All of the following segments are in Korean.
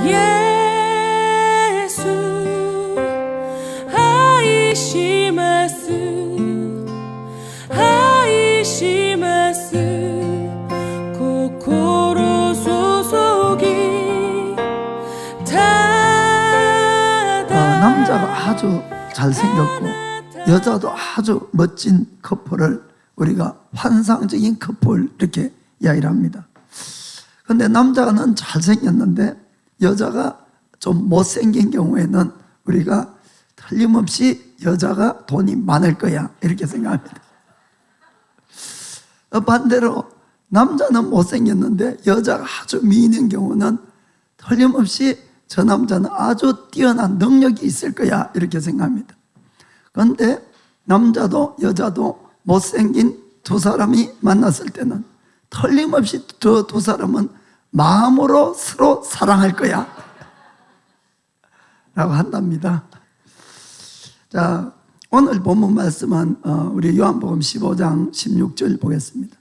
예수愛します愛します心注ぎ 남자가 아주 잘생겼고 여자도 아주 멋진 커플을 우리가 환상적인 커플 이렇게 이야기를 합니다. 그런데 남자는 잘생겼는데 여자가 좀 못생긴 경우에는 우리가 틀림없이 여자가 돈이 많을 거야 이렇게 생각합니다. 반대로 남자는 못생겼는데 여자가 아주 미인인 경우는 틀림없이 저 남자는 아주 뛰어난 능력이 있을 거야 이렇게 생각합니다. 그런데 남자도 여자도 못생긴 두 사람이 만났을 때는 틀림없이 저 두 사람은 마음으로 서로 사랑할 거야 라고 한답니다. 자, 오늘 본문 말씀은 우리 요한복음 15장 16절 보겠습니다.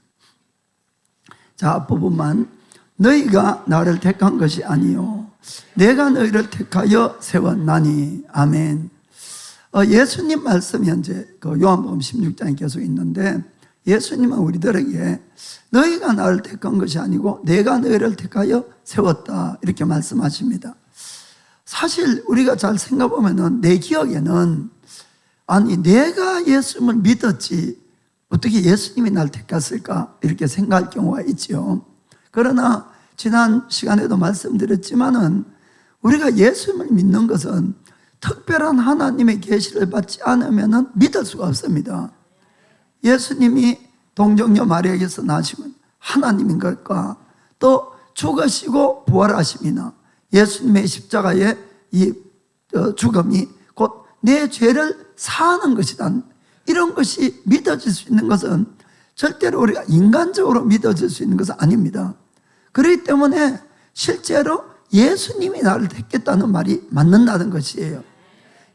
자, 앞부분만 너희가 나를 택한 것이 아니요 내가 너희를 택하여 세웠나니. 아멘. 예수님 말씀이 현재 그 요한복음 16장에 계속 있는데 예수님은 우리들에게 너희가 나를 택한 것이 아니고 내가 너희를 택하여 세웠다 이렇게 말씀하십니다. 사실 우리가 잘 생각해보면 내 기억에는 아니 내가 예수님을 믿었지 어떻게 예수님이 나를 택했을까 이렇게 생각할 경우가 있죠. 그러나 지난 시간에도 말씀드렸지만은 우리가 예수님을 믿는 것은 특별한 하나님의 계시를 받지 않으면 믿을 수가 없습니다. 예수님이 동정녀 마리아에게서 나시면 하나님인 것과 또 죽으시고 부활하심이나 예수님의 십자가의 이 죽음이 곧 내 죄를 사하는 것이다 이런 것이 믿어질 수 있는 것은 절대로 우리가 인간적으로 믿어질 수 있는 것은 아닙니다. 그렇기 때문에 실제로 예수님이 나를 택했다는 말이 맞는다는 것이에요.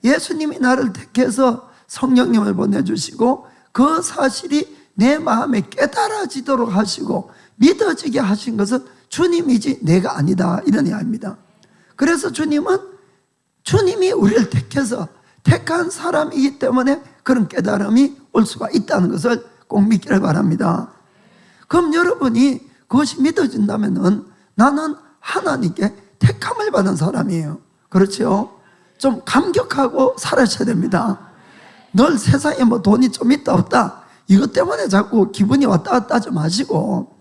예수님이 나를 택해서 성령님을 보내주시고 그 사실이 내 마음에 깨달아지도록 하시고 믿어지게 하신 것은 주님이지 내가 아니다 이런 이야기입니다. 그래서 주님이 우리를 택해서 택한 사람이기 때문에 그런 깨달음이 올 수가 있다는 것을 꼭 믿기를 바랍니다. 그럼 여러분이 그것이 믿어진다면 나는 하나님께 택함을 받은 사람이에요. 그렇죠? 좀 감격하고 살아셔야 됩니다. 늘 세상에 뭐 돈이 좀 있다 없다 이것 때문에 자꾸 기분이 왔다 갔다 하지 마시고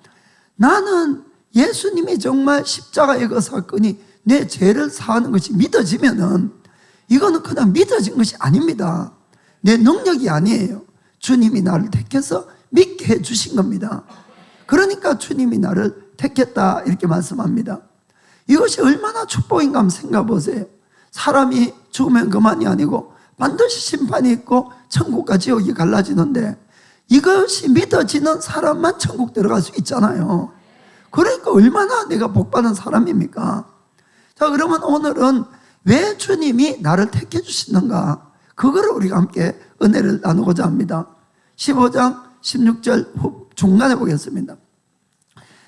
나는 예수님이 정말 십자가의 그 사건이 내 죄를 사하는 것이 믿어지면은 이거는 그냥 믿어진 것이 아닙니다. 내 능력이 아니에요. 주님이 나를 택해서 믿게 해주신 겁니다. 그러니까 주님이 나를 택했다 이렇게 말씀합니다. 이것이 얼마나 축복인가 한번 생각해 보세요. 사람이 죽으면 그만이 아니고 반드시 심판이 있고 천국과 지옥이 갈라지는데 이것이 믿어지는 사람만 천국 들어갈 수 있잖아요. 그러니까 얼마나 내가 복받은 사람입니까? 자, 그러면 오늘은 왜 주님이 나를 택해 주시는가 그거를 우리가 함께 은혜를 나누고자 합니다. 15장 16절 중간에 보겠습니다.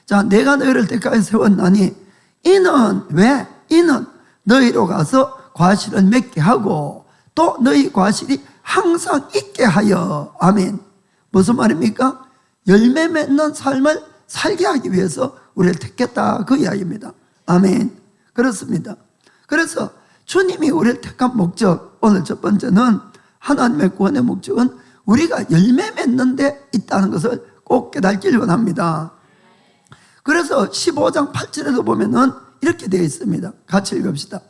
자, 내가 너희를 택하여 세웠나니 이는 왜? 이는 너희로 가서 과실을 맺게 하고 또 너희 과실이 항상 있게 하여. 아멘. 무슨 말입니까? 열매 맺는 삶을 살게 하기 위해서 우리를 택했다 그 이야기입니다. 아멘. 그렇습니다. 그래서 주님이 우리를 택한 목적, 오늘 첫 번째는 하나님의 구원의 목적은 우리가 열매 맺는 데 있다는 것을 꼭 깨닫기를 원합니다. 그래서 15장 8절에도 보면은 이렇게 되어 있습니다. 같이 읽읍시다.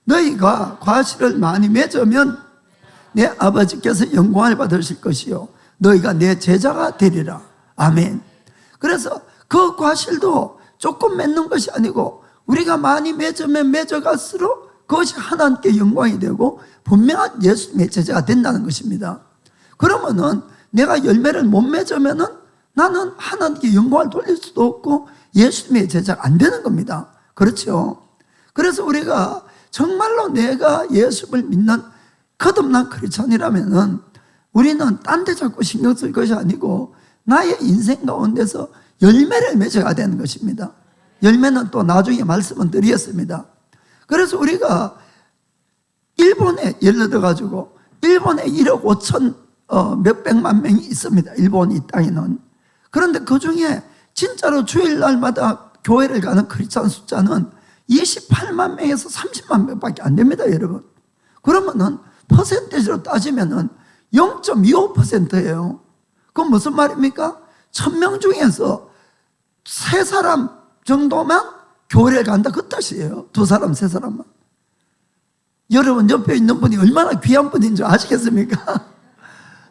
너희가 과실을 많이 맺으면 내 아버지께서 영광을 받으실 것이요 너희가 내 제자가 되리라. 아멘. 그래서 그 과실도 조금 맺는 것이 아니고 우리가 많이 맺으면 맺어갈수록 그것이 하나님께 영광이 되고 분명한 예수님의 제자가 된다는 것입니다. 그러면은 내가 열매를 못 맺으면은 나는 하나님께 영광을 돌릴 수도 없고 예수님의 제자가 안 되는 겁니다. 그렇죠? 그래서 우리가 정말로 내가 예수를 믿는 거듭난 크리스찬이라면은 우리는 딴 데 자꾸 신경 쓸 것이 아니고 나의 인생 가운데서 열매를 맺어야 되는 것입니다. 열매는 또 나중에 말씀은 드리겠습니다. 그래서 우리가 일본에 예를 들어가지고 일본에 1억 5천 몇백만 명이 있습니다. 일본 이 땅에는. 그런데 그 중에 진짜로 주일날마다 교회를 가는 크리스찬 숫자는 28만 명에서 30만 명밖에 안 됩니다, 여러분. 그러면은 퍼센테이지로 따지면은 0.25%예요. 그건 무슨 말입니까? 1000명 중에서 3사람 정도만 교회를 간다 그 뜻이에요. 2사람, 3사람만. 여러분 옆에 있는 분이 얼마나 귀한 분인 줄 아시겠습니까?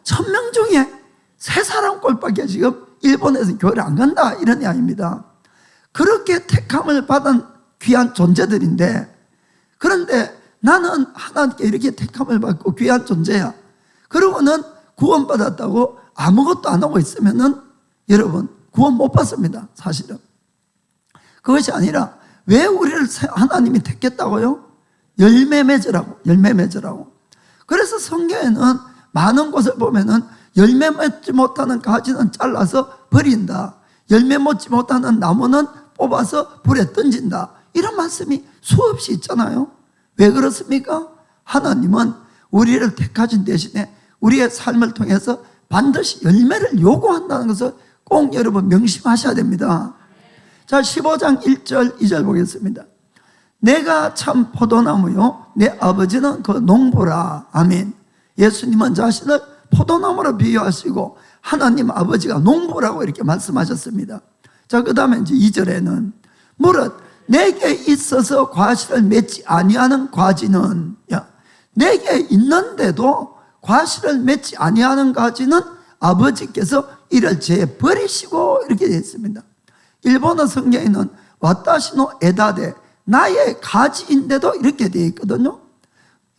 1000명 중에 3사람 꼴밖에 지금 일본에서 교회를 안 간다 이런 이야기입니다. 그렇게 택함을 받은 귀한 존재들인데, 그런데 나는 하나님께 이렇게 택함을 받고 귀한 존재야. 그러고는 구원받았다고 아무것도 안 하고 있으면은 여러분 구원 못 받습니다. 사실은. 그것이 아니라 왜 우리를 하나님이 택했다고요? 열매 맺으라고. 그래서 성경에는 많은 곳을 보면은 열매 맺지 못하는 가지는 잘라서 버린다. 열매 맺지 못하는 나무는 뽑아서 불에 던진다. 이런 말씀이 수없이 있잖아요. 왜 그렇습니까? 하나님은 우리를 택하신 대신에 우리의 삶을 통해서 반드시 열매를 요구한다는 것을 꼭 여러분 명심하셔야 됩니다. 자, 15장 1절 2절 보겠습니다. 내가 참 포도나무요 내 아버지는 그 농부라. 아멘. 예수님은 자신을 포도나무로 비유하시고 하나님 아버지가 농부라고 이렇게 말씀하셨습니다. 자, 그 다음에 이제 2절에는 무릇 내게 있어서 과실을 맺지 아니하는 과지는, 내게 있는데도 과실을 맺지 아니하는 가지는 아버지께서 이를 제 버리시고 이렇게 되어 있습니다. 일본어 성경에는 와타시노 에다데 나의 가지인데도 이렇게 되어 있거든요.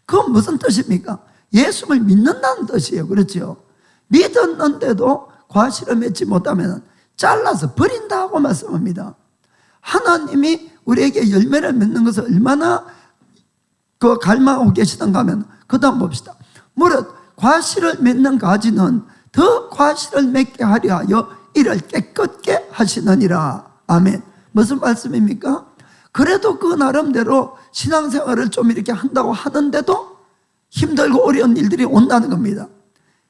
그건 무슨 뜻입니까? 예수를 믿는다는 뜻이에요. 그렇죠? 믿었는데도 과실을 맺지 못하면 잘라서 버린다고 말씀합니다. 하나님이 우리에게 열매를 맺는 것을 얼마나 갈망하고 계시던가 하면 그 다음 봅시다. 무릇 과실을 맺는 가지는 더 과실을 맺게 하려 하여 이를 깨끗게 하시느니라. 아멘. 무슨 말씀입니까? 그래도 그 나름대로 신앙생활을 좀 이렇게 한다고 하는데도 힘들고 어려운 일들이 온다는 겁니다.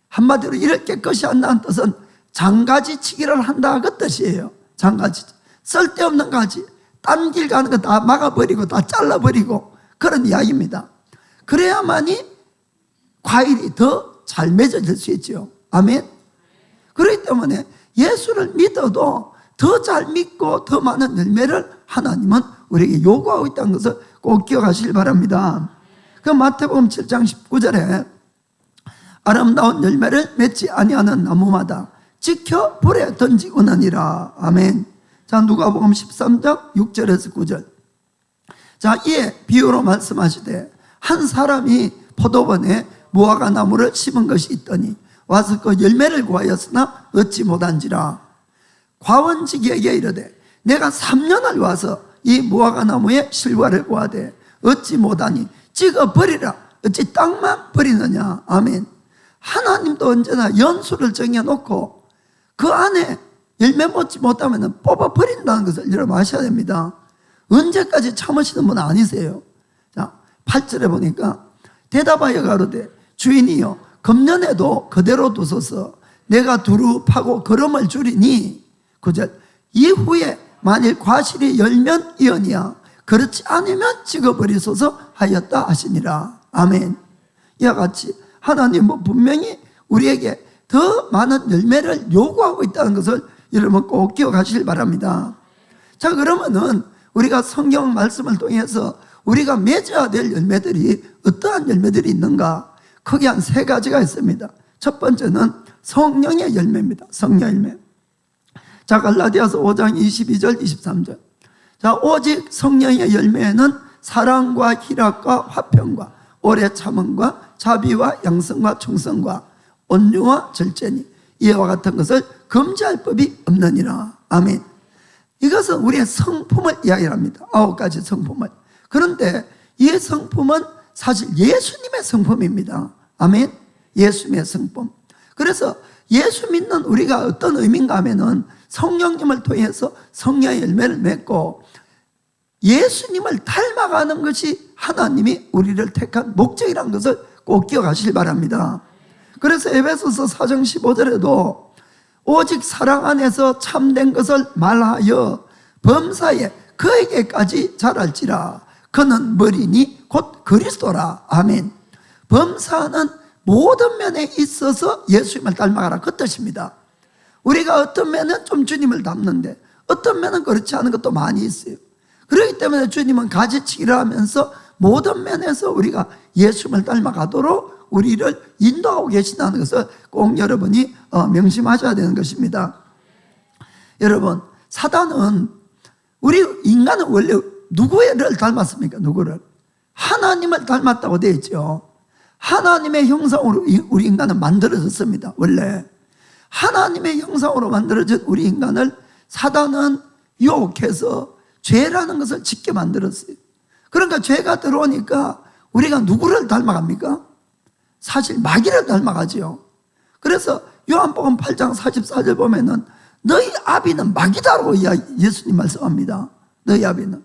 한마디로 이를 깨끗이 한다는 뜻은 장가지 치기를 한다 그 뜻이에요. 장가지. 쓸데없는 가지, 딴 길 가는 거 다 막아버리고 다 잘라버리고 그런 이야기입니다. 그래야만이 과일이 더 잘 맺어질 수 있죠. 아멘. 그렇기 때문에 예수를 믿어도 더 잘 믿고 더 많은 열매를 하나님은 우리에게 요구하고 있다는 것을 꼭 기억하시길 바랍니다. 그 마태복음 7장 19절에 아름다운 열매를 맺지 아니하는 나무마다 지켜 불에 던지고나니라. 아멘. 자, 누가복음 13장 6절에서 9절. 자, 이에 비유로 말씀하시되 한 사람이 포도원에 무화과 나무를 심은 것이 있더니 와서 그 열매를 구하였으나 얻지 못한지라. 과원지기에게 이르되 내가 3년을 와서 이 무화과 나무에 실과를 구하되 얻지 못하니 찍어 버리라. 어찌 땅만 버리느냐. 아멘. 하나님도 언제나 연수를 정해놓고 그 안에 열매 맺지 못하면 뽑아 버린다는 것을 여러분 아셔야 됩니다. 언제까지 참으시는 분 아니세요. 자, 8절에 보니까 대답하여 가로되 주인이여 금년에도 그대로 두소서. 내가 두루 파고 거름을 주리니. 9절 이후에 만일 과실이 열면 이언이야. 그렇지 않으면 찍어버리소서 하였다 하시니라. 아멘. 이와 같이 하나님은 분명히 우리에게 더 많은 열매를 요구하고 있다는 것을 여러분 꼭 기억하시길 바랍니다. 자, 그러면은 우리가 성경 말씀을 통해서 우리가 맺어야 될 열매들이 어떠한 열매들이 있는가? 크게 한 3가지가 있습니다. 첫 번째는 성령의 열매입니다. 성령 열매. 자, 갈라디아서 5장 22절 23절. 자, 오직 성령의 열매에는 사랑과 희락과 화평과 오래 참음과 자비와 양성과 충성과 온유와 절제니 이와 같은 것을 금지할 법이 없느니라. 아멘. 이것은 우리의 성품을 이야기합니다. 9가지 성품을. 그런데 이 성품은 사실 예수님의 성품입니다. 아멘. 예수님의 성품. 그래서 예수 믿는 우리가 어떤 의미인가 하면은 성령님을 통해서 성령의 열매를 맺고 예수님을 닮아가는 것이 하나님이 우리를 택한 목적이라는 것을 꼭 기억하시길 바랍니다. 그래서 에베소서 4장 15절에도 오직 사랑 안에서 참된 것을 말하여 범사에 그에게까지 자랄지라. 그는 머리니 곧 그리스도라. 아멘. 범사는 모든 면에 있어서 예수님을 닮아가라, 그 뜻입니다. 우리가 어떤 면은 좀 주님을 닮는데 어떤 면은 그렇지 않은 것도 많이 있어요. 그렇기 때문에 주님은 가지치기를 하면서 모든 면에서 우리가 예수님을 닮아가도록 우리를 인도하고 계신다는 것을 꼭 여러분이 명심하셔야 되는 것입니다. 여러분, 사단은, 우리 인간은 원래 누구를 닮았습니까? 누구를? 하나님을 닮았다고 되어 있죠. 하나님의 형상으로 우리 인간은 만들어졌습니다. 원래 하나님의 형상으로 만들어진 우리 인간을 사단은 유혹해서 죄라는 것을 짓게 만들었어요. 그러니까 죄가 들어오니까 우리가 누구를 닮아갑니까? 사실 마귀를 닮아가지요. 그래서 요한복음 8장 44절 보면은 너희 아비는 마귀다라고 예수님 말씀합니다. 너희 아비는.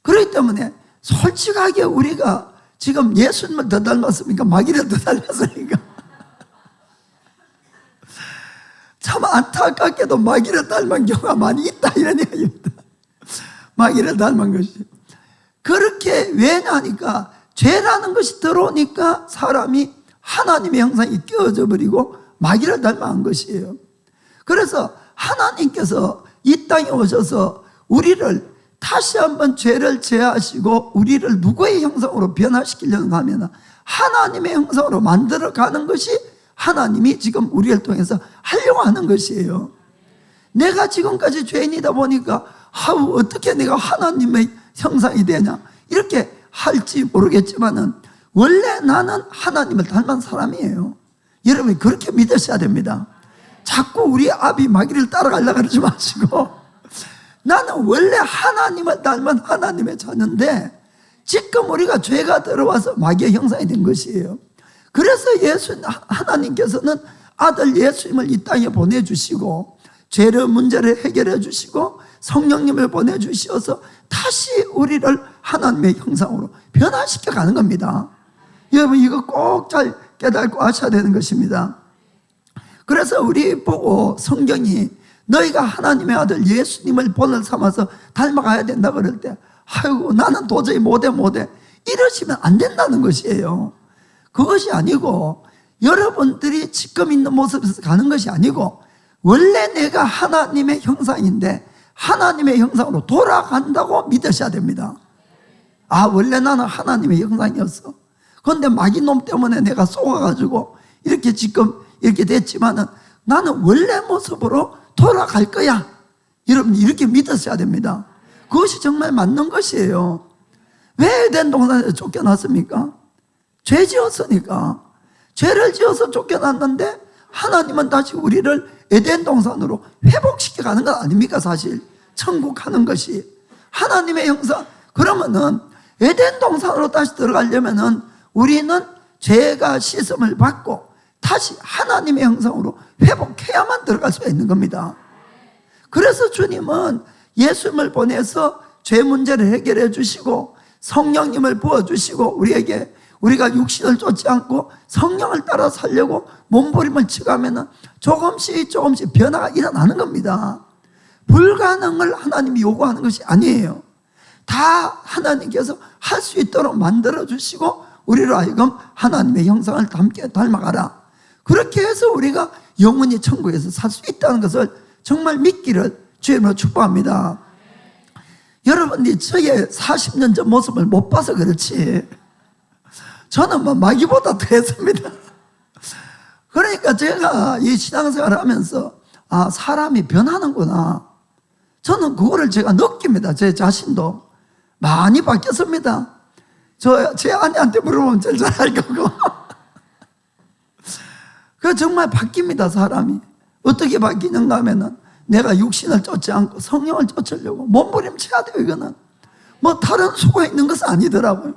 그렇기 때문에 솔직하게 우리가 지금 예수님을 더 닮았습니까? 마귀를 더 닮았습니까? 참 안타깝게도 마귀를 닮은 경우가 많이 있다, 이런 얘기입니다. 마귀를 닮은 것이. 그렇게 왜냐하니까 죄라는 것이 들어오니까 사람이 하나님의 형상이 끼워져 버리고 마귀를 닮아간 것이에요. 그래서 하나님께서 이 땅에 오셔서 우리를 다시 한번 죄를 제하시고 우리를 누구의 형상으로 변화시키려고 하면 하나님의 형상으로 만들어가는 것이 하나님이 지금 우리를 통해서 하려고 하는 것이에요. 내가 지금까지 죄인이다 보니까 어떻게 내가 하나님의 형상이 되냐 이렇게 할지 모르겠지만은 원래 나는 하나님을 닮은 사람이에요. 여러분이 그렇게 믿으셔야 됩니다. 자꾸 우리 아비 마귀를 따라가려고 그러지 마시고 나는 원래 하나님을 닮은 하나님의 자녀인데 지금 우리가 죄가 들어와서 마귀의 형상이 된 것이에요. 그래서 하나님께서는 아들 예수님을 이 땅에 보내주시고 죄의 문제를 해결해 주시고 성령님을 보내주셔서 다시 우리를 하나님의 형상으로 변화시켜 가는 겁니다. 여러분 이거 꼭 잘 깨닫고 하셔야 되는 것입니다. 그래서 우리 보고 성경이 너희가 하나님의 아들 예수님을 본을 삼아서 닮아가야 된다 그럴 때 아이고 나는 도저히 못해 이러시면 안 된다는 것이에요. 그것이 아니고 여러분들이 지금 있는 모습에서 가는 것이 아니고 원래 내가 하나님의 형상인데 하나님의 형상으로 돌아간다고 믿으셔야 됩니다. 원래 나는 하나님의 형상이었어. 그런데 마귀놈 때문에 내가 속아가지고 이렇게 지금 이렇게 됐지만은 나는 원래 모습으로 돌아갈 거야. 여러분 이렇게 믿으셔야 됩니다. 그것이 정말 맞는 것이에요. 왜 에덴 동산에서 쫓겨났습니까? 죄 지었으니까. 죄를 지어서 쫓겨났는데 하나님은 다시 우리를 에덴 동산으로 회복시켜 가는 것 아닙니까? 사실 천국 가는 것이 하나님의 형상. 그러면은 에덴 동산으로 다시 들어가려면은 우리는 죄가 씻음을 받고 다시 하나님의 형상으로 회복해야만 들어갈 수가 있는 겁니다. 그래서 주님은 예수님을 보내서 죄 문제를 해결해 주시고 성령님을 부어주시고 우리가 육신을 쫓지 않고 성령을 따라 살려고 몸부림을 치가면 조금씩 변화가 일어나는 겁니다. 불가능을 하나님이 요구하는 것이 아니에요. 다 하나님께서 할 수 있도록 만들어주시고 우리로 하여금 하나님의 형상을 닮아가라. 그렇게 해서 우리가 영원히 천국에서 살 수 있다는 것을 정말 믿기를 주님으로 축복합니다. 여러분들이 저의 40년 전 모습을 못 봐서 그렇지 저는 마귀보다 더 했습니다. 그러니까 제가 이 신앙생활을 하면서 사람이 변하는구나. 저는 그거를 제가 느낍니다. 제 자신도 많이 바뀌었습니다. 제 아내한테 물어보면 제일 잘 알 거고. 그 정말 바뀝니다. 사람이 어떻게 바뀌는가 하면은 내가 육신을 쫓지 않고 성령을 쫓으려고 몸부림쳐야 돼요. 이거는 뭐 다른 수가 있는 것은 아니더라고요.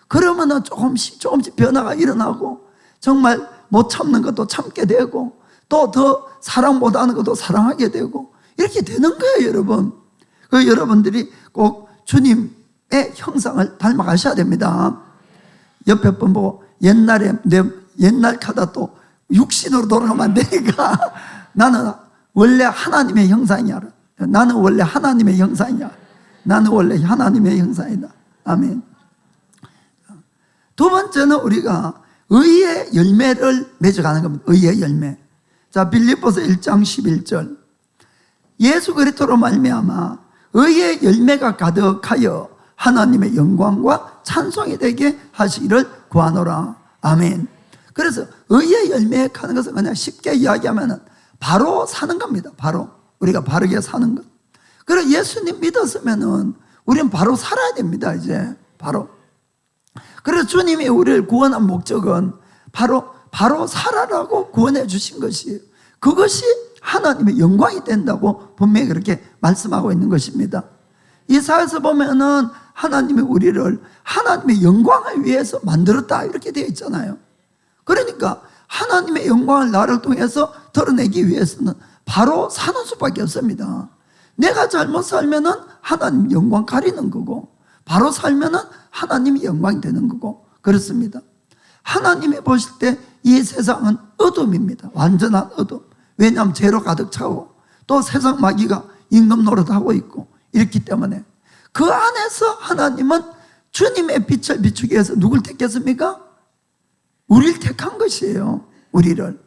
그러면은 조금씩 변화가 일어나고 정말 못 참는 것도 참게 되고 또 더 사랑 못하는 것도 사랑하게 되고 이렇게 되는 거예요. 여러분 그 여러분들이 꼭 주님의 형상을 닮아가셔야 됩니다. 옆에 분 보고 옛날 카다 또 육신으로 돌아가면 안 되니까 나는 원래 하나님의 형상이야. 나는 원래 하나님의 형상이야. 나는 원래 하나님의 형상이다. 아멘. 두 번째는 우리가 의의 열매를 맺어가는 겁니다. 의의 열매. 자, 빌립보서 1장 11절. 예수 그리스도로 말미암아 의의 열매가 가득하여 하나님의 영광과 찬송이 되게 하시기를 구하노라. 아멘. 그래서 의의 열매에 가는 것은 그냥 쉽게 이야기하면 바로 사는 겁니다. 바로 우리가 바르게 사는 것. 그래서 예수님 믿었으면은 우리는 바로 살아야 됩니다. 이제 바로. 그래서 주님이 우리를 구원한 목적은 바로 살아라고 구원해 주신 것이에요. 그것이 하나님의 영광이 된다고 분명히 그렇게 말씀하고 있는 것입니다. 이사야서 보면은 하나님이 우리를 하나님의 영광을 위해서 만들었다 이렇게 되어 있잖아요. 그러니까 하나님의 영광을 나를 통해서 드러내기 위해서는 바로 사는 수밖에 없습니다. 내가 잘못 살면은 하나님 영광 가리는 거고, 바로 살면은 하나님이 영광이 되는 거고, 그렇습니다. 하나님이 보실 때 이 세상은 어둠입니다. 완전한 어둠. 왜냐하면 죄로 가득 차고 또 세상 마귀가 임금 노릇하고 있고 이렇기 때문에 그 안에서 하나님은 주님의 빛을 비추기 위해서 누굴 택했습니까? 우리를 택한 것이에요. 우리를.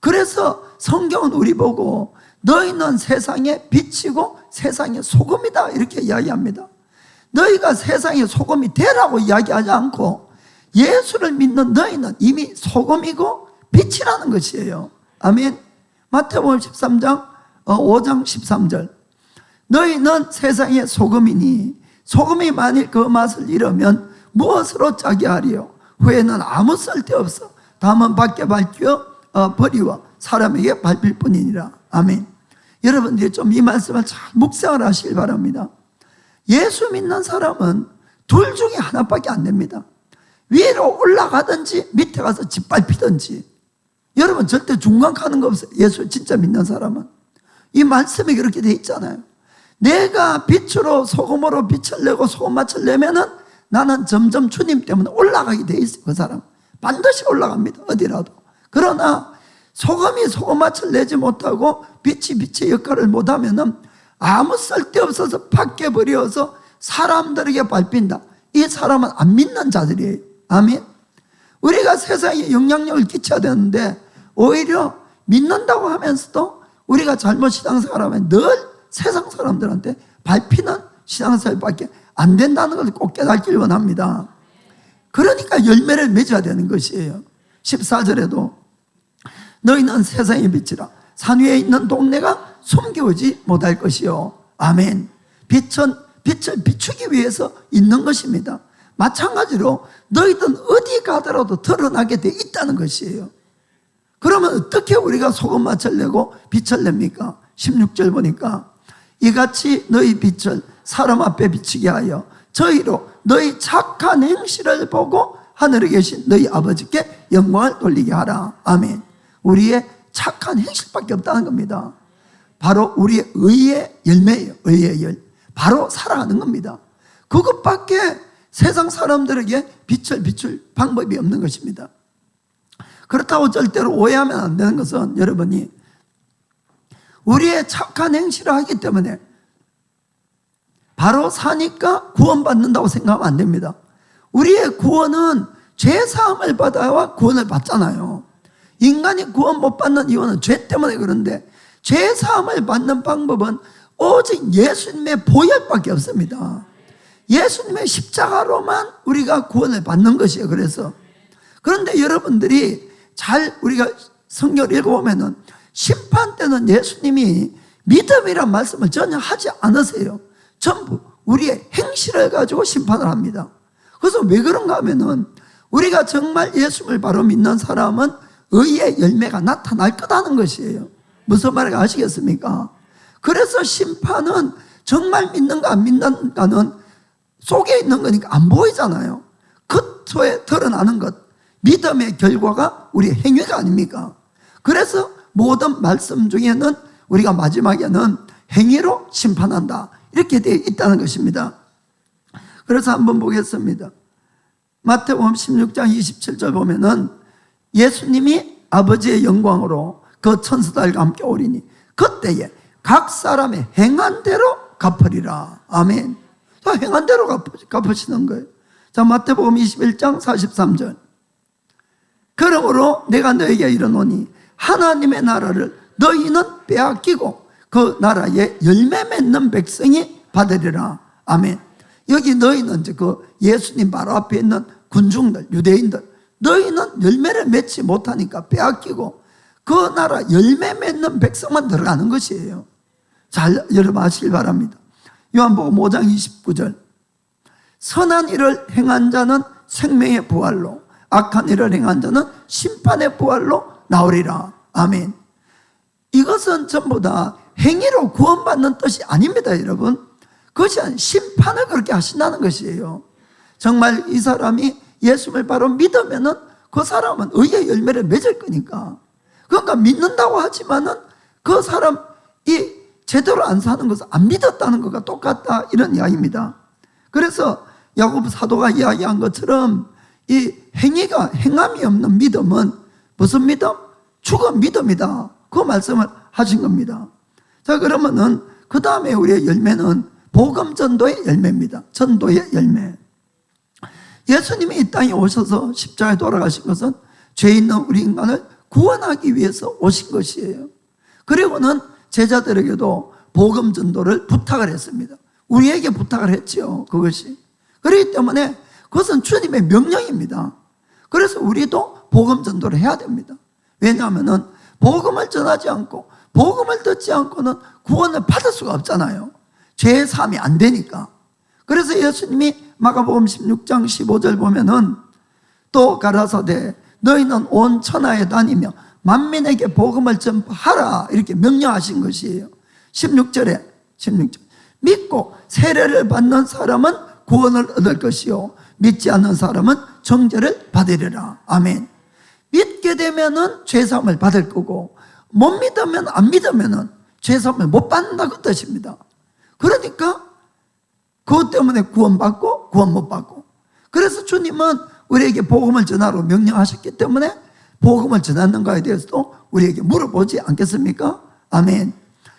그래서 성경은 우리 보고 너희는 세상의 빛이고 세상의 소금이다 이렇게 이야기합니다. 너희가 세상의 소금이 되라고 이야기하지 않고 예수를 믿는 너희는 이미 소금이고 빛이라는 것이에요. 아멘. 마태복음 13장 5장 13절. 너희는 세상의 소금이니 소금이 만일 그 맛을 잃으면 무엇으로 짜게 하리요? 후에는 아무 쓸데없어 다만 밖에 밝혀 버리워 사람에게 밟힐 뿐이니라. 아멘. 여러분들이 좀 이 말씀을 잘 묵상을 하시길 바랍니다. 예수 믿는 사람은 둘 중에 하나밖에 안 됩니다. 위로 올라가든지 밑에 가서 짓밟히든지. 여러분 절대 중간 가는 거 없어요. 예수 진짜 믿는 사람은. 이 말씀이 그렇게 돼 있잖아요. 내가 빛으로 소금으로 빛을 내고 소금맛을 내면은 나는 점점 주님 때문에 올라가게 돼 있어요. 그 사람 반드시 올라갑니다. 어디라도. 그러나 소금이 소금맛을 내지 못하고 빛이 빛의 역할을 못하면은 아무 쓸데없어서 밖에 버려서 사람들에게 밟힌다. 이 사람은 안 믿는 자들이에요. 아멘. 우리가 세상에 영향력을 끼쳐야 되는데 오히려 믿는다고 하면서도 우리가 잘못 신앙생활하면 늘 세상 사람들한테 밟히는 신앙생활밖에 안 된다는 걸 꼭 깨닫기를 원합니다. 그러니까 열매를 맺어야 되는 것이에요. 14절에도 너희는 세상의 빛이라 산 위에 있는 동네가 숨겨오지 못할 것이요. 아멘. 빛을 비추기 위해서 있는 것입니다. 마찬가지로 너희들 어디 가더라도 드러나게 돼 있다는 것이에요. 그러면 어떻게 우리가 소금맛을 내고 빛을 냅니까? 16절 보니까 이같이 너희 빛을 사람 앞에 비치게 하여 저희로 너희 착한 행실을 보고 하늘에 계신 너희 아버지께 영광을 돌리게 하라. 아멘. 우리의 착한 행실밖에 없다는 겁니다. 바로 우리의 의의 열매예요. 의의 열. 바로 살아가는 겁니다. 그것밖에 세상 사람들에게 빛을 비출 방법이 없는 것입니다. 그렇다고 절대로 오해하면 안 되는 것은 여러분이 우리의 착한 행실을 하기 때문에 바로 사니까 구원받는다고 생각하면 안 됩니다. 우리의 구원은 죄사함을 받아야 구원을 받잖아요. 인간이 구원 못 받는 이유는 죄 때문에 그런데 죄사함을 받는 방법은 오직 예수님의 보혈밖에 없습니다. 예수님의 십자가로만 우리가 구원을 받는 것이에요. 그런데 여러분들이 잘 우리가 성경을 읽어보면은 심판 때는 예수님이 믿음이란 말씀을 전혀 하지 않으세요. 전부 우리의 행실을 가지고 심판을 합니다. 그래서 왜 그런가 하면은 우리가 정말 예수를 바로 믿는 사람은 의의 열매가 나타날 거다는 것이에요. 무슨 말인지 아시겠습니까? 그래서 심판은 정말 믿는가 안 믿는가는 속에 있는 거니까 안 보이잖아요. 겉에 드러나는 것, 믿음의 결과가 우리의 행위가 아닙니까? 그래서 모든 말씀 중에는 우리가 마지막에는 행위로 심판한다 이렇게 되어 있다는 것입니다. 그래서 한번 보겠습니다. 마태복음 16장 27절 보면은 예수님이 아버지의 영광으로 그 천사들과 함께 오리니 그때에 각 사람의 행한 대로 갚으리라. 아멘. 다 행한 대로 갚으시는 거예요. 자, 마태복음 21장 43절. 그러므로 내가 너에게 이르노니 하나님의 나라를 너희는 빼앗기고 그 나라에 열매 맺는 백성이 받으리라. 아멘. 여기 너희는 이제 그 예수님 바로 앞에 있는 군중들, 유대인들, 너희는 열매를 맺지 못하니까 빼앗기고 그 나라 열매 맺는 백성만 들어가는 것이에요. 잘 여러분 아시길 바랍니다. 요한복음 5장 29절. 선한 일을 행한 자는 생명의 부활로, 악한 일을 행한 자는 심판의 부활로 나오리라. 아멘. 이것은 전부 다 행위로 구원받는 뜻이 아닙니다, 여러분. 그것이 아니라 심판을 그렇게 하신다는 것이에요. 정말 이 사람이 예수를 바로 믿으면은 그 사람은 의의 열매를 맺을 거니까. 그러니까 믿는다고 하지만은 그 사람이 제대로 안 사는 것은 안 믿었다는 것과 똑같다, 이런 이야기입니다. 그래서 야고보 사도가 이야기한 것처럼 이 행함이 없는 믿음은 무슨 믿음? 죽은 믿음이다. 그 말씀을 하신 겁니다. 자, 그러면은 그 다음에 우리의 열매는 복음 전도의 열매입니다. 전도의 열매. 예수님이 이 땅에 오셔서 십자가에 돌아가신 것은 죄 있는 우리 인간을 구원하기 위해서 오신 것이에요. 그리고는 제자들에게도 복음 전도를 부탁을 했습니다. 우리에게 부탁을 했지요, 그것이. 그렇기 때문에 그것은 주님의 명령입니다. 그래서 우리도 복음 전도를 해야 됩니다. 왜냐하면 복음을 전하지 않고 복음을 듣지 않고는 구원을 받을 수가 없잖아요. 죄의 사함이 안 되니까. 그래서 예수님이 마가복음 16장 15절 보면은 또 가라사대 너희는 온 천하에 다니며 만민에게 복음을 전하라, 이렇게 명령하신 것이에요. 16절에 믿고 세례를 받는 사람은 구원을 얻을 것이요 믿지 않는 사람은 정죄를 받으리라. 아멘. 믿게 되면은 죄사함을 받을 거고 못 믿으면 안 믿으면은 죄사함을 못 받는다는 뜻입니다. 그러니까 그것 때문에 구원받고 구원 못 받고. 그래서 주님은 우리에게 복음을 전하라고 명령하셨기 때문에 복음을 전하는가에 대해서도 우리에게 물어보지 않겠습니까? 아멘.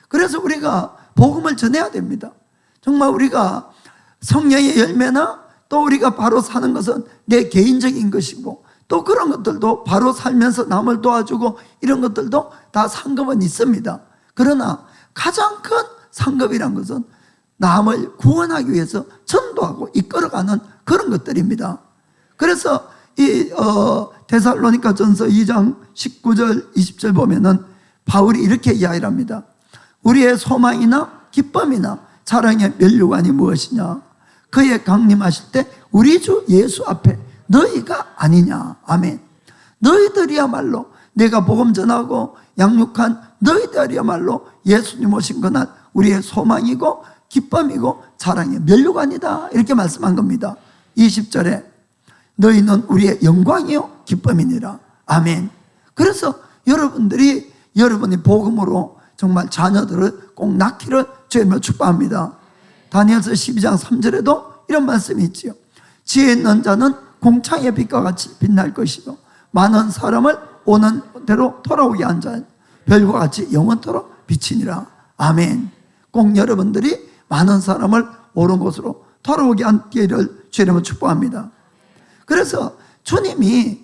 그래서 우리가 복음을 전해야 됩니다. 정말 우리가 성령의 열매나 또 우리가 바로 사는 것은 내 개인적인 것이고 또 그런 것들도 바로 살면서 남을 도와주고 이런 것들도 다 상급은 있습니다. 그러나 가장 큰 상급이란 것은 남을 구원하기 위해서 전도하고 이끌어가는 그런 것들입니다. 그래서 이 데살로니가 전서 2장 19절 20절 보면은 바울이 이렇게 이야기를 합니다. 우리의 소망이나 기쁨이나 자랑의 면류관이 무엇이냐? 그의 강림하실 때 우리 주 예수 앞에 너희가 아니냐. 아멘. 너희들이야말로 내가 복음 전하고 양육한 너희들이야말로 예수님 오신 그날 우리의 소망이고 기쁨이고 자랑의 면류관이다, 이렇게 말씀한 겁니다. 20절에 너희는 우리의 영광이요 기쁨이니라. 아멘. 그래서 여러분이 복음으로 정말 자녀들을 꼭 낳기를 주님을 축복합니다. 다니엘서 12장 3절에도 이런 말씀이 있지요. 지혜 있는 자는 공창의 빛과 같이 빛날 것이요 많은 사람을 오는 대로 돌아오게 한 자 별과 같이 영원토록 비치니라. 아멘. 꼭 여러분들이 많은 사람을 옳은 곳으로 돌아오게 하기를 주님을 축복합니다. 그래서 주님이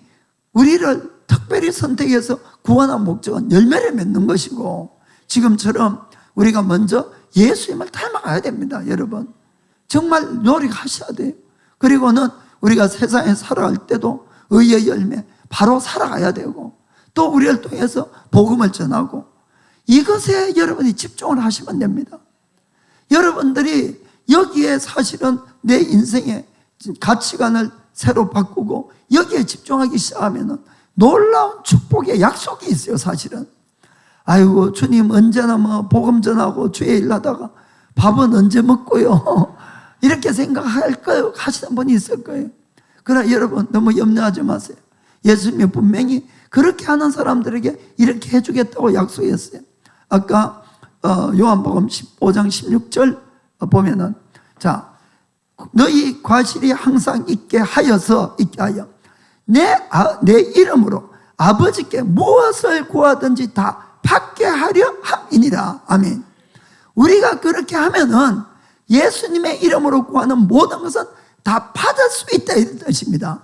우리를 특별히 선택해서 구원한 목적은 열매를 맺는 것이고 지금처럼 우리가 먼저 예수님을 닮아가야 됩니다. 여러분 정말 노력하셔야 돼요. 그리고는 우리가 세상에 살아갈 때도 의의 열매 바로 살아가야 되고 또 우리를 통해서 복음을 전하고 이것에 여러분이 집중을 하시면 됩니다. 여러분들이 여기에 사실은 내 인생의 가치관을 새로 바꾸고 여기에 집중하기 시작하면 놀라운 축복의 약속이 있어요. 사실은 아이고 주님 언제나 뭐 복음 전하고 주의 일 하다가 밥은 언제 먹고요 이렇게 생각할 거예요. 하시는 분이 있을 거예요. 그러나 여러분 너무 염려하지 마세요. 예수님이 분명히 그렇게 하는 사람들에게 이렇게 해주겠다고 약속했어요. 아까 요한복음 15장 16절 보면은 자 너희 과실이 항상 있게 하여 내 이름으로 아버지께 무엇을 구하든지 다 받게 하려 함이니라. 아멘. 우리가 그렇게 하면은 예수님의 이름으로 구하는 모든 것은 다 받을 수 있다 이 뜻입니다.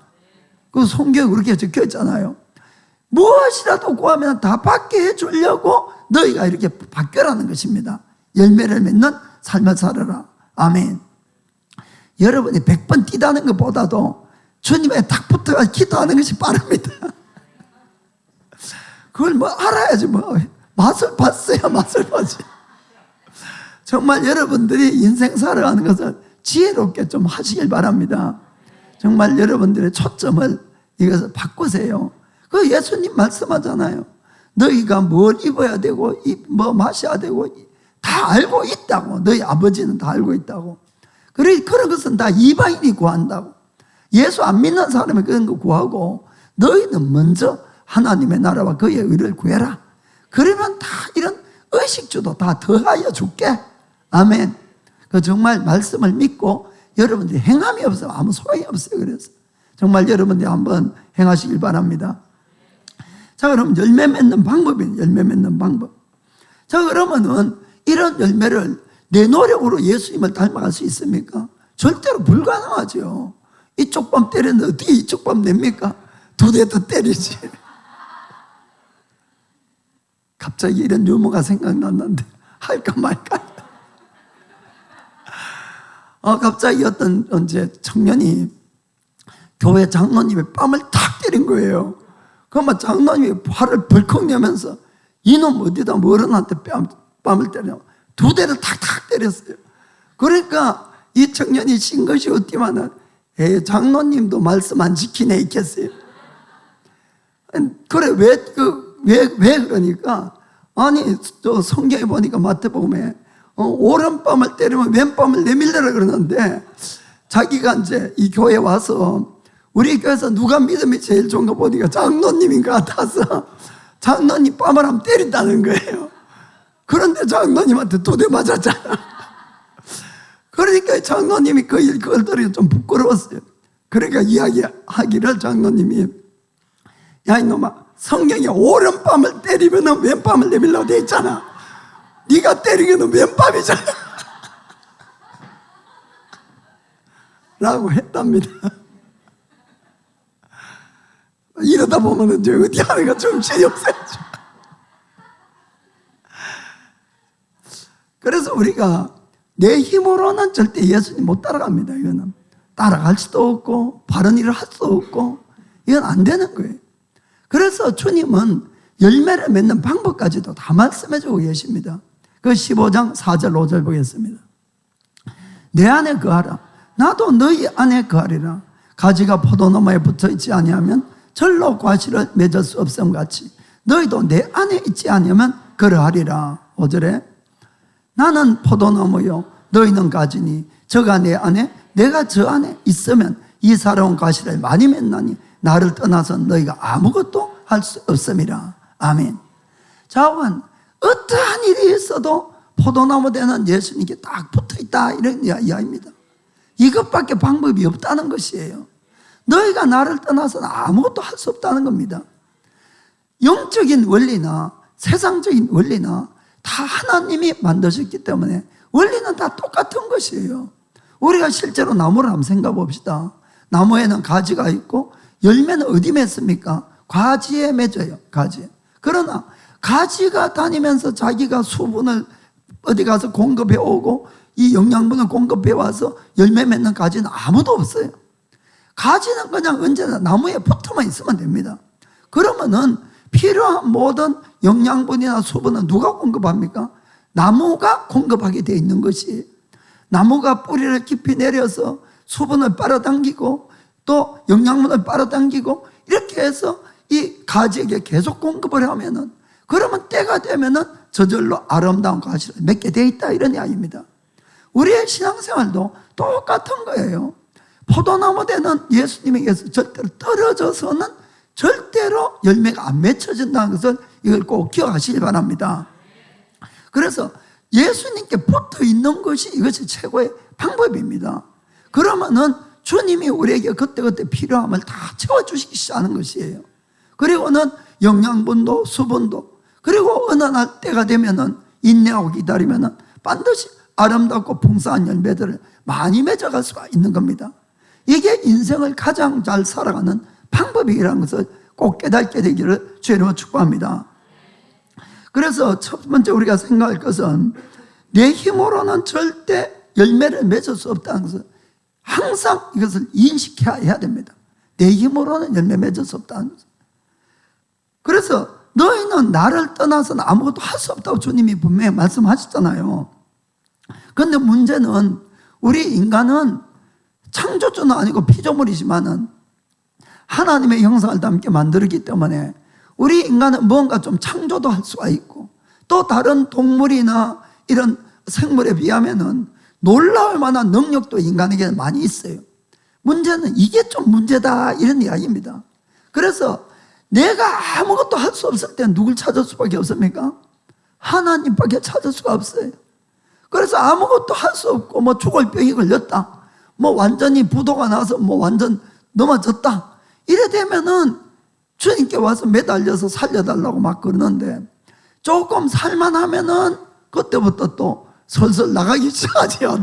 그 성경에 그렇게 적혀 있잖아요. 무엇이라도 구하면 다 받게 해주려고 너희가 이렇게 바뀌라는 것입니다. 열매를 맺는 삶을 살아라. 아멘. 여러분이 100번 뛰다는 것보다도 주님에 딱 붙어가 기도하는 것이 빠릅니다. 그걸 뭐 알아야지 뭐. 맛을 봤어야 맛을 보지. 정말 여러분들이 인생 살아가는 것을 지혜롭게 좀 하시길 바랍니다. 정말 여러분들의 초점을 이것을 바꾸세요. 그 예수님 말씀하잖아요. 너희가 뭘 입어야 되고 뭐 마셔야 되고 다 알고 있다고. 너희 아버지는 다 알고 있다고. 그런 것은 다 이방인이 구한다고. 예수 안 믿는 사람이 그런 거 구하고 너희는 먼저 하나님의 나라와 그의 의를 구해라. 그러면 다 이런 의식주도 다 더하여 줄게. 아멘. 그 정말 말씀을 믿고 여러분들이 행함이 없으면 아무 소용이 없어요. 그래서 정말 여러분들이 한번 행하시길 바랍니다. 자, 그럼 열매 맺는 방법이에요. 열매 맺는 방법. 자, 그러면은 이런 열매를 내 노력으로 예수님을 닮아갈 수 있습니까? 절대로 불가능하죠. 이쪽 밤 때렸는데 어떻게 이쪽 밤 냅니까? 2대 더 때리지. 갑자기 이런 유머가 생각났는데 할까 말까. 갑자기 어떤 언제 청년이 교회 장로님의 뺨을 탁 때린 거예요. 그러면 장로님이 화를 벌컥 내면서 이놈 어디다 어른한테 뺨을 때려 2대를 탁탁 때렸어요. 그러니까 이 청년이 신 것이 어디만은 장로님도 말씀 안 지키네 있겠어요. 그래 왜 그러니까 아니 저 성경에 보니까 마태복음에 오른뺨을 때리면 왼뺨을 내밀려라 그러는데 자기가 이제 이 교회에 와서 우리 교회에서 누가 믿음이 제일 좋은가 보니까 장로님인 것 같아서 장로님 뺨을 한번 때린다는 거예요. 그런데 장로님한테 2대 맞았잖아. 그러니까 장로님이 그걸 들으니 좀 부끄러웠어요. 그러니까 이야기하기를 장로님이 야 이놈아 성경에 오른뺨을 때리면 왼뺨을 내밀려고 돼 있잖아. 네가 때리기는 왼뺨이잖아. 라고 했답니다. 이러다 보면 이제 어디 하는가 정신이 없어야죠. 그래서 우리가 내 힘으로는 절대 예수님 못 따라갑니다. 이거는 따라갈 수도 없고 바른 일을 할 수도 없고 이건 안 되는 거예요. 그래서 주님은 열매를 맺는 방법까지도 다 말씀해주고 계십니다. 그 15장 4절 5절 보겠습니다. 내 안에 거하라. 나도 너희 안에 거하리라. 가지가 포도나무에 붙어있지 아니하면 절로 과실을 맺을 수 없음 같이 너희도 내 안에 있지 아니하면 그러하리라. 5절에 나는 포도나무요 너희는 가지니 저가 내 안에 내가 저 안에 있으면 이 살아온 과실을 많이 맺나니 나를 떠나서 너희가 아무것도 할 수 없음이라. 아멘. 자원 어떠한 일이 있어도 포도나무 되는 예수님께 딱 붙어있다 이런 이야기입니다. 이것밖에 방법이 없다는 것이에요. 너희가 나를 떠나서는 아무것도 할 수 없다는 겁니다. 영적인 원리나 세상적인 원리나 다 하나님이 만드셨기 때문에 원리는 다 똑같은 것이에요. 우리가 실제로 나무를 한번 생각해 봅시다. 나무에는 가지가 있고 열매는 어디 맺습니까? 가지에 맺어요. 가지에. 그러나 가지가 다니면서 자기가 수분을 어디 가서 공급해 오고 이 영양분을 공급해 와서 열매 맺는 가지는 아무도 없어요. 가지는 그냥 언제나 나무에 붙어만 있으면 됩니다. 그러면은 필요한 모든 영양분이나 수분은 누가 공급합니까? 나무가 공급하게 되어 있는 것이 나무가 뿌리를 깊이 내려서 수분을 빨아당기고 또 영양분을 빨아당기고 이렇게 해서 이 가지에게 계속 공급을 하면은 그러면 때가 되면은 저절로 아름다운 가지를 맺게 되어 있다 이런 이야기입니다. 우리의 신앙생활도 똑같은 거예요. 포도나무 되는 예수님에게서 절대로 떨어져서는 절대로 열매가 안 맺혀진다는 것을 이걸 꼭 기억하시기 바랍니다. 그래서 예수님께 붙어 있는 것이 이것이 최고의 방법입니다. 그러면은 주님이 우리에게 그때그때 필요함을 다 채워주시기 시작하는 것이에요. 그리고는 영양분도 수분도, 그리고 어느 날 때가 되면은 인내하고 기다리면은 반드시 아름답고 풍성한 열매들을 많이 맺어갈 수가 있는 겁니다. 이게 인생을 가장 잘 살아가는 방법이라는 것을 꼭 깨닫게 되기를 주님으로 축복합니다. 그래서 첫 번째 우리가 생각할 것은 내 힘으로는 절대 열매를 맺을 수 없다는 것을 항상 이것을 인식해야 됩니다. 내 힘으로는 열매 맺을 수 없다는 것을. 그래서 너희는 나를 떠나서는 아무것도 할 수 없다고 주님이 분명히 말씀하셨잖아요. 그런데 문제는 우리 인간은 창조주는 아니고 피조물이지만은 하나님의 형상을 담게 만들었기 때문에 우리 인간은 뭔가 좀 창조도 할 수가 있고, 또 다른 동물이나 이런 생물에 비하면은 놀라울 만한 능력도 인간에게 많이 있어요. 문제는 이게 좀 문제다, 이런 이야기입니다. 그래서 내가 아무것도 할 수 없을 때 누굴 찾을 수밖에 없습니까? 하나님밖에 찾을 수가 없어요. 그래서 아무것도 할 수 없고, 뭐 죽을 병이 걸렸다, 뭐 완전히 부도가 나서 뭐 완전 넘어졌다, 이래 되면은 주님께 와서 매달려서 살려달라고 막 그러는데, 조금 살만하면은 그때부터 또 슬슬 나가기 시작하지요.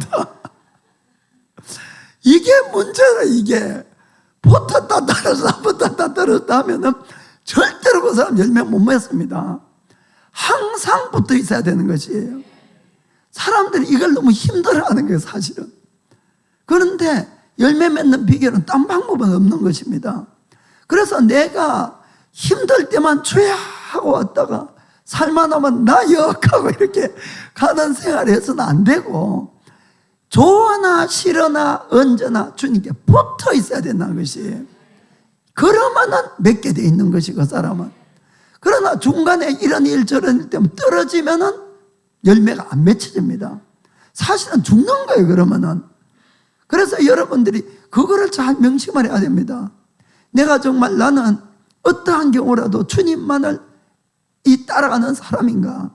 이게 문제라. 이게 붙었다 떨어졌다 붙었다 떨어졌다 하면은 절대로 그 사람 열매 못 맺습니다. 항상 붙어 있어야 되는 것이에요. 사람들이 이걸 너무 힘들어하는 거예요, 사실은. 그런데 열매 맺는 비결은 딴 방법은 없는 것입니다. 그래서 내가 힘들 때만 주야 하고 왔다가 살만하면 나 역하고 이렇게 가는 생활을 해서는 안 되고, 좋으나 싫으나 언제나 주님께 붙어 있어야 된다는 것이에요. 그러면은 맺게 돼 있는 것이 그 사람은. 그러나 중간에 이런 일 저런 일 때문에 떨어지면은 열매가 안 맺혀집니다. 사실은 죽는 거예요, 그러면은. 그래서 여러분들이 그거를 잘 명심을 해야 됩니다. 내가 정말 나는 어떠한 경우라도 주님만을 따라가는 사람인가.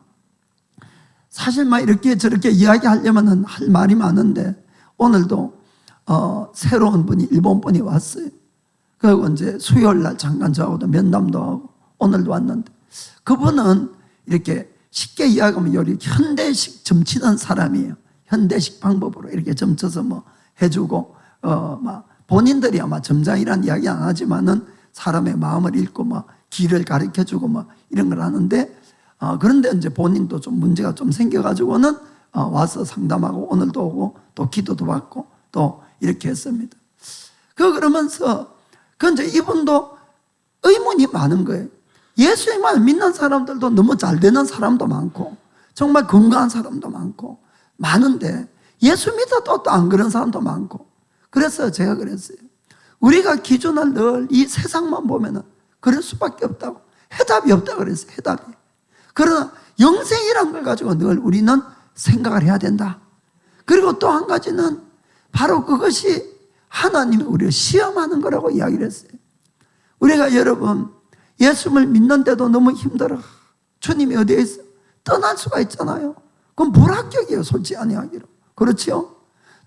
사실 막 이렇게 저렇게 이야기하려면 할 말이 많은데, 오늘도 새로운 분이, 일본 분이 왔어요. 그리고 이제 수요일 날 잠깐 저하고도 면담도 하고 오늘도 왔는데, 그분은 이렇게 쉽게 이야기하면 요리 현대식 점치는 사람이에요. 현대식 방법으로 이렇게 점쳐서 뭐 해주고, 막 본인들이 아마 점장이란 이야기 안 하지만은 사람의 마음을 읽고 막 길을 가르쳐주고 막 이런 걸 하는데, 그런데 이제 본인도 좀 문제가 좀 생겨가지고는 와서 상담하고 오늘도 오고 또 기도도 받고 또 이렇게 했습니다. 그러면서 이제 이분도 의문이 많은 거예요. 예수님만 믿는 사람들도 너무 잘 되는 사람도 많고 정말 건강한 사람도 많고 많은데, 예수 믿어도 또 안 그런 사람도 많고. 그래서 제가 그랬어요. 우리가 기준을 늘 이 세상만 보면은 그럴 수밖에 없다고, 해답이 없다고 그랬어요. 해답이. 그러나 영생이란 걸 가지고 늘 우리는 생각을 해야 된다. 그리고 또 한 가지는 바로 그것이 하나님이 우리를 시험하는 거라고 이야기를 했어요. 우리가 여러분 예수를 믿는데도 너무 힘들어, 주님이 어디에 있어? 떠날 수가 있잖아요. 그건 불합격이에요, 솔직히 아니하기로. 그렇죠?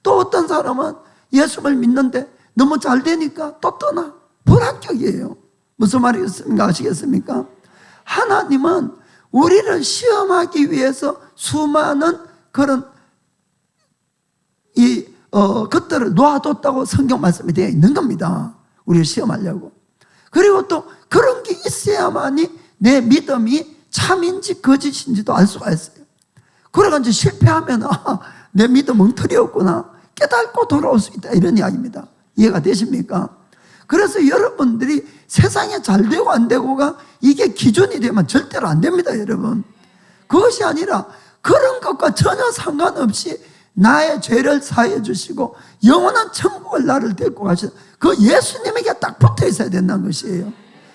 또 어떤 사람은 예수를 믿는데 너무 잘 되니까 또 떠나. 불합격이에요. 무슨 말이겠습니까? 아시겠습니까? 하나님은 우리를 시험하기 위해서 수많은 그런 것들을 놓아뒀다고 성경 말씀이 되어 있는 겁니다. 우리를 시험하려고. 그리고 또 그런 게 있어야만이 내 믿음이 참인지 거짓인지도 알 수가 있어요. 그래가지고 실패하면 내 믿음 엉터리였구나 깨닫고 돌아올 수 있다, 이런 이야기입니다. 이해가 되십니까? 그래서 여러분들이 세상에 잘 되고 안 되고가 이게 기준이 되면 절대로 안 됩니다, 여러분. 그것이 아니라 그런 것과 전혀 상관없이 나의 죄를 사해 주시고 영원한 천국을 나를 데리고 가시는 그 예수님에게 딱 붙어 있어야 된다는 것이에요.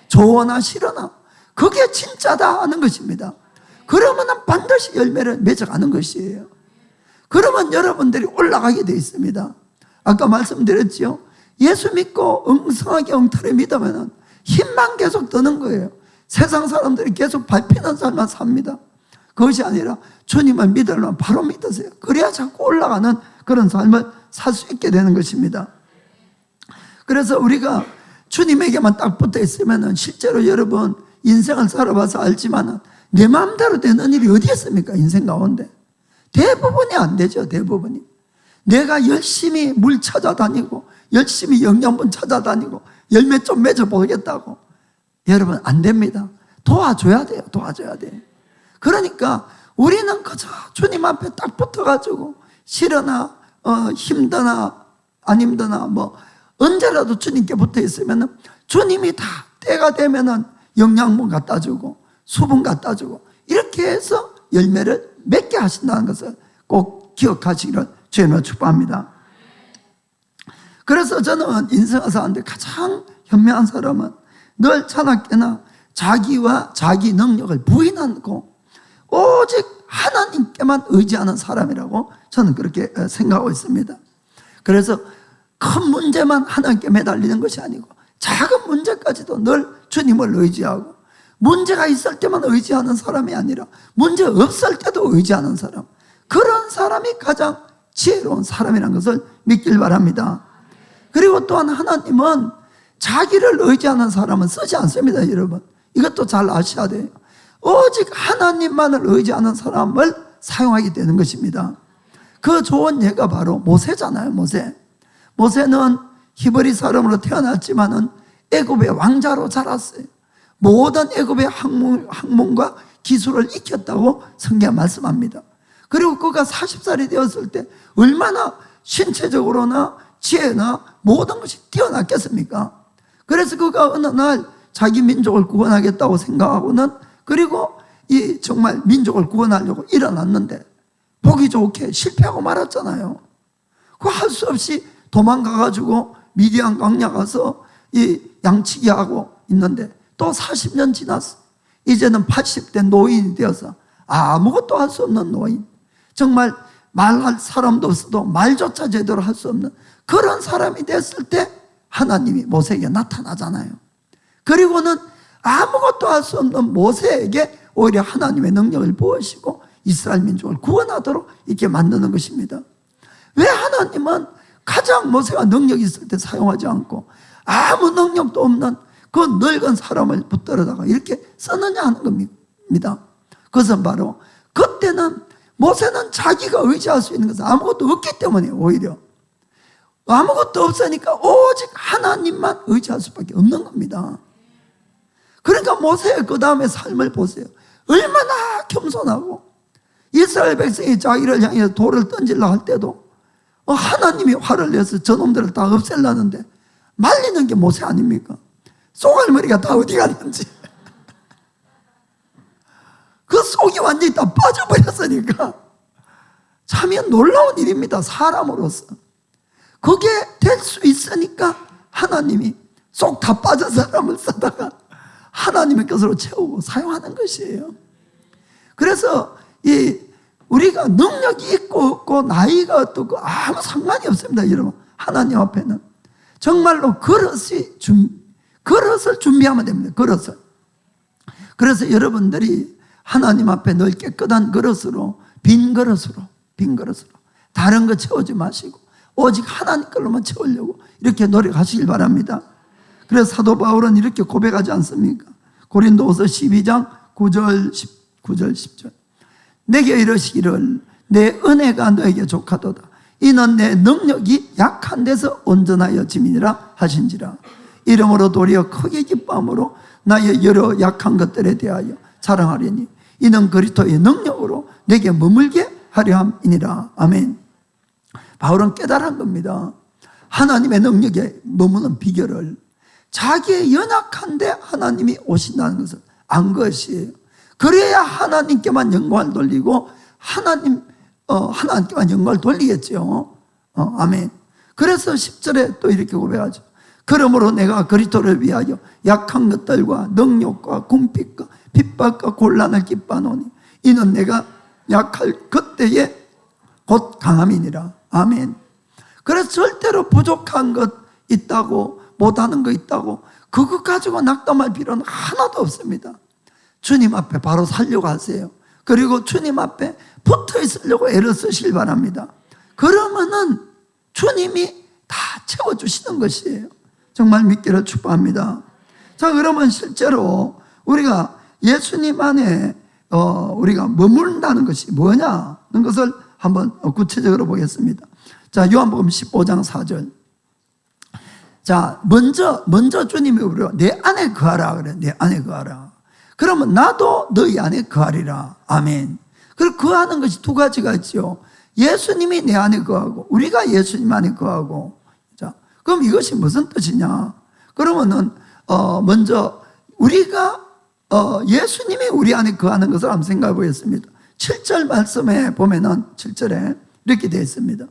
좋으나 싫으나 그게 진짜다 하는 것입니다. 그러면 반드시 열매를 맺어가는 것이에요. 그러면 여러분들이 올라가게 되어 있습니다. 아까 말씀드렸죠. 예수 믿고 엉성하게 엉터리 믿으면 힘만 계속 드는 거예요. 세상 사람들이 계속 밟히는 삶만 삽니다. 그것이 아니라 주님을 믿으려면 바로 믿으세요. 그래야 자꾸 올라가는 그런 삶을 살 수 있게 되는 것입니다. 그래서 우리가 주님에게만 딱 붙어 있으면 실제로 여러분 인생을 살아봐서 알지만 내 마음대로 되는 일이 어디 있습니까? 인생 가운데 대부분이 안 되죠. 대부분이 내가 열심히 물 찾아다니고 열심히 영양분 찾아다니고 열매 좀 맺어보겠다고 여러분 안 됩니다. 도와줘야 돼요. 도와줘야 돼요. 그러니까 우리는 그저 주님 앞에 딱 붙어가지고 싫으나 힘드나 안 힘드나 뭐 언제라도 주님께 붙어 있으면 주님이 다 때가 되면은 영양분 갖다 주고 수분 갖다 주고 이렇게 해서 열매를 맺게 하신다는 것을 꼭 기억하시기를 주님으로 축복합니다. 그래서 저는 인생을 사는데 가장 현명한 사람은 늘 자나깨나 자기와 자기 능력을 부인하고 오직 하나님께만 의지하는 사람이라고 저는 그렇게 생각하고 있습니다. 그래서 큰 문제만 하나님께 매달리는 것이 아니고 작은 문제까지도 늘 주님을 의지하고 문제가 있을 때만 의지하는 사람이 아니라 문제 없을 때도 의지하는 사람, 그런 사람이 가장 지혜로운 사람이라는 것을 믿길 바랍니다. 그리고 또한 하나님은 자기를 의지하는 사람은 쓰지 않습니다. 여러분 이것도 잘 아셔야 돼요. 오직 하나님만을 의지하는 사람을 사용하게 되는 것입니다. 그 좋은 예가 바로 모세잖아요. 모세는 히브리 사람으로 태어났지만은 애굽의 왕자로 자랐어요. 모든 애굽의 학문과 기술을 익혔다고 성경 말씀합니다. 그리고 그가 40살이 되었을 때 얼마나 신체적으로나 지혜나 모든 것이 뛰어났겠습니까? 그래서 그가 어느 날 자기 민족을 구원하겠다고 생각하고는 그리고 이 정말 민족을 구원하려고 일어났는데 보기 좋게 실패하고 말았잖아요. 그 할 수 없이 도망가가지고 미디안 광야 가서 이 양치기 하고 있는데 또 40년 지났어. 이제는 80대 노인이 되어서 아무것도 할 수 없는 노인, 정말 말할 사람도 없어도 말조차 제대로 할 수 없는 그런 사람이 됐을 때 하나님이 모세에게 나타나잖아요. 그리고는 아무것도 할 수 없는 모세에게 오히려 하나님의 능력을 부으시고 이스라엘 민족을 구원하도록 이렇게 만드는 것입니다. 왜 하나님은 가장 모세가 능력이 있을 때 사용하지 않고 아무 능력도 없는 그 늙은 사람을 붙들어다가 이렇게 쓰느냐 하는 겁니다. 그것은 바로 그때는 모세는 자기가 의지할 수 있는 것은 아무것도 없기 때문에 오히려 아무것도 없으니까 오직 하나님만 의지할 수밖에 없는 겁니다. 그러니까 모세의 그 다음에 삶을 보세요. 얼마나 겸손하고 이스라엘 백성이 자기를 향해 돌을 던지려 할 때도 하나님이 화를 내서 저놈들을 다 없애려는데 말리는 게 모세 아닙니까? 쏘갈머리가 다 어디 갔는지 그 속이 완전히 다 빠져버렸으니까 참이 놀라운 일입니다. 사람으로서 그게 될 수 있으니까 하나님이 쏙 다 빠진 사람을 쓰다가 하나님의 것으로 채우고 사용하는 것이에요. 그래서 우리가 능력이 있고 없고 나이가 어떻고 아무 상관이 없습니다. 여러분 하나님 앞에는 정말로 그릇을 준비하면 됩니다. 그릇을. 그래서 여러분들이 하나님 앞에 늘 깨끗한 그릇으로 빈 그릇으로 다른 거 채우지 마시고 오직 하나님 걸로만 채우려고 이렇게 노력하시길 바랍니다. 그래서 사도 바울은 이렇게 고백하지 않습니까? 고린도후서 12장 9절 10절 내게 이르시기를 내 은혜가 너에게 족하도다. 이는 내 능력이 약한 데서 온전하여 짐이니라 하신지라. 이러므로 도리어 크게 기뻐함으로 나의 여러 약한 것들에 대하여 자랑하려니 이는 그리스도의 능력으로 내게 머물게 하려 함이니라. 아멘. 바울은 깨달은 겁니다. 하나님의 능력에 머무는 비결을 자기의 연약한데 하나님이 오신다는 것을 안 것이에요. 그래야 하나님께만 영광을 돌리고 하나님께만 영광을 돌리겠죠. 아멘. 그래서 10절에 또 이렇게 고백하죠. 그러므로 내가 그리스도를 위하여 약한 것들과 능력과 궁핍과 핍박과 곤란을 기뻐하노니 이는 내가 약할 그때에 곧 강함이니라. 아멘. 그래서 절대로 부족한 것 있다고 못하는 거 있다고 그것 가지고 낙담할 필요는 하나도 없습니다. 주님 앞에 바로 살려고 하세요. 그리고 주님 앞에 붙어 있으려고 애를 쓰실 바랍니다. 그러면은 주님이 다 채워주시는 것이에요. 정말 믿기를 축복합니다. 자, 그러면 실제로 우리가 예수님 안에 우리가 머문다는 것이 뭐냐는 것을 한번 구체적으로 보겠습니다. 자, 요한복음 15장 4절. 자, 먼저 주님이 우리가 내 안에 거하라 그래. 내 안에 거하라. 그러면 나도 너희 안에 거하리라. 아멘. 그리고 거하는 것이 두 가지가 있죠. 예수님이 내 안에 거하고 우리가 예수님 안에 거하고. 자, 그럼 이것이 무슨 뜻이냐? 그러면은 먼저 우리가 예수님이 우리 안에 거하는 것을 한번 생각해 보겠습니다. 7절 말씀에 보면은 7절에 이렇게 되어 있습니다.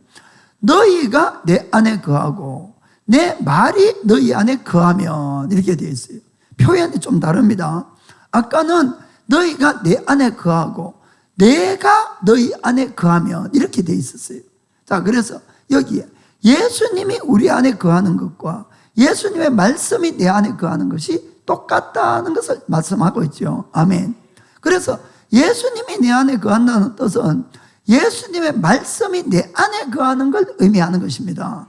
너희가 내 안에 거하고 내 말이 너희 안에 거하면, 이렇게 되어 있어요. 표현이 좀 다릅니다. 아까는 너희가 내 안에 거하고 내가 너희 안에 거하면, 이렇게 되어 있었어요. 자, 그래서 여기에 예수님이 우리 안에 거하는 것과 예수님의 말씀이 내 안에 거하는 것이 똑같다는 것을 말씀하고 있죠. 아멘. 그래서 예수님이 내 안에 거한다는 뜻은 예수님의 말씀이 내 안에 거하는 걸 의미하는 것입니다.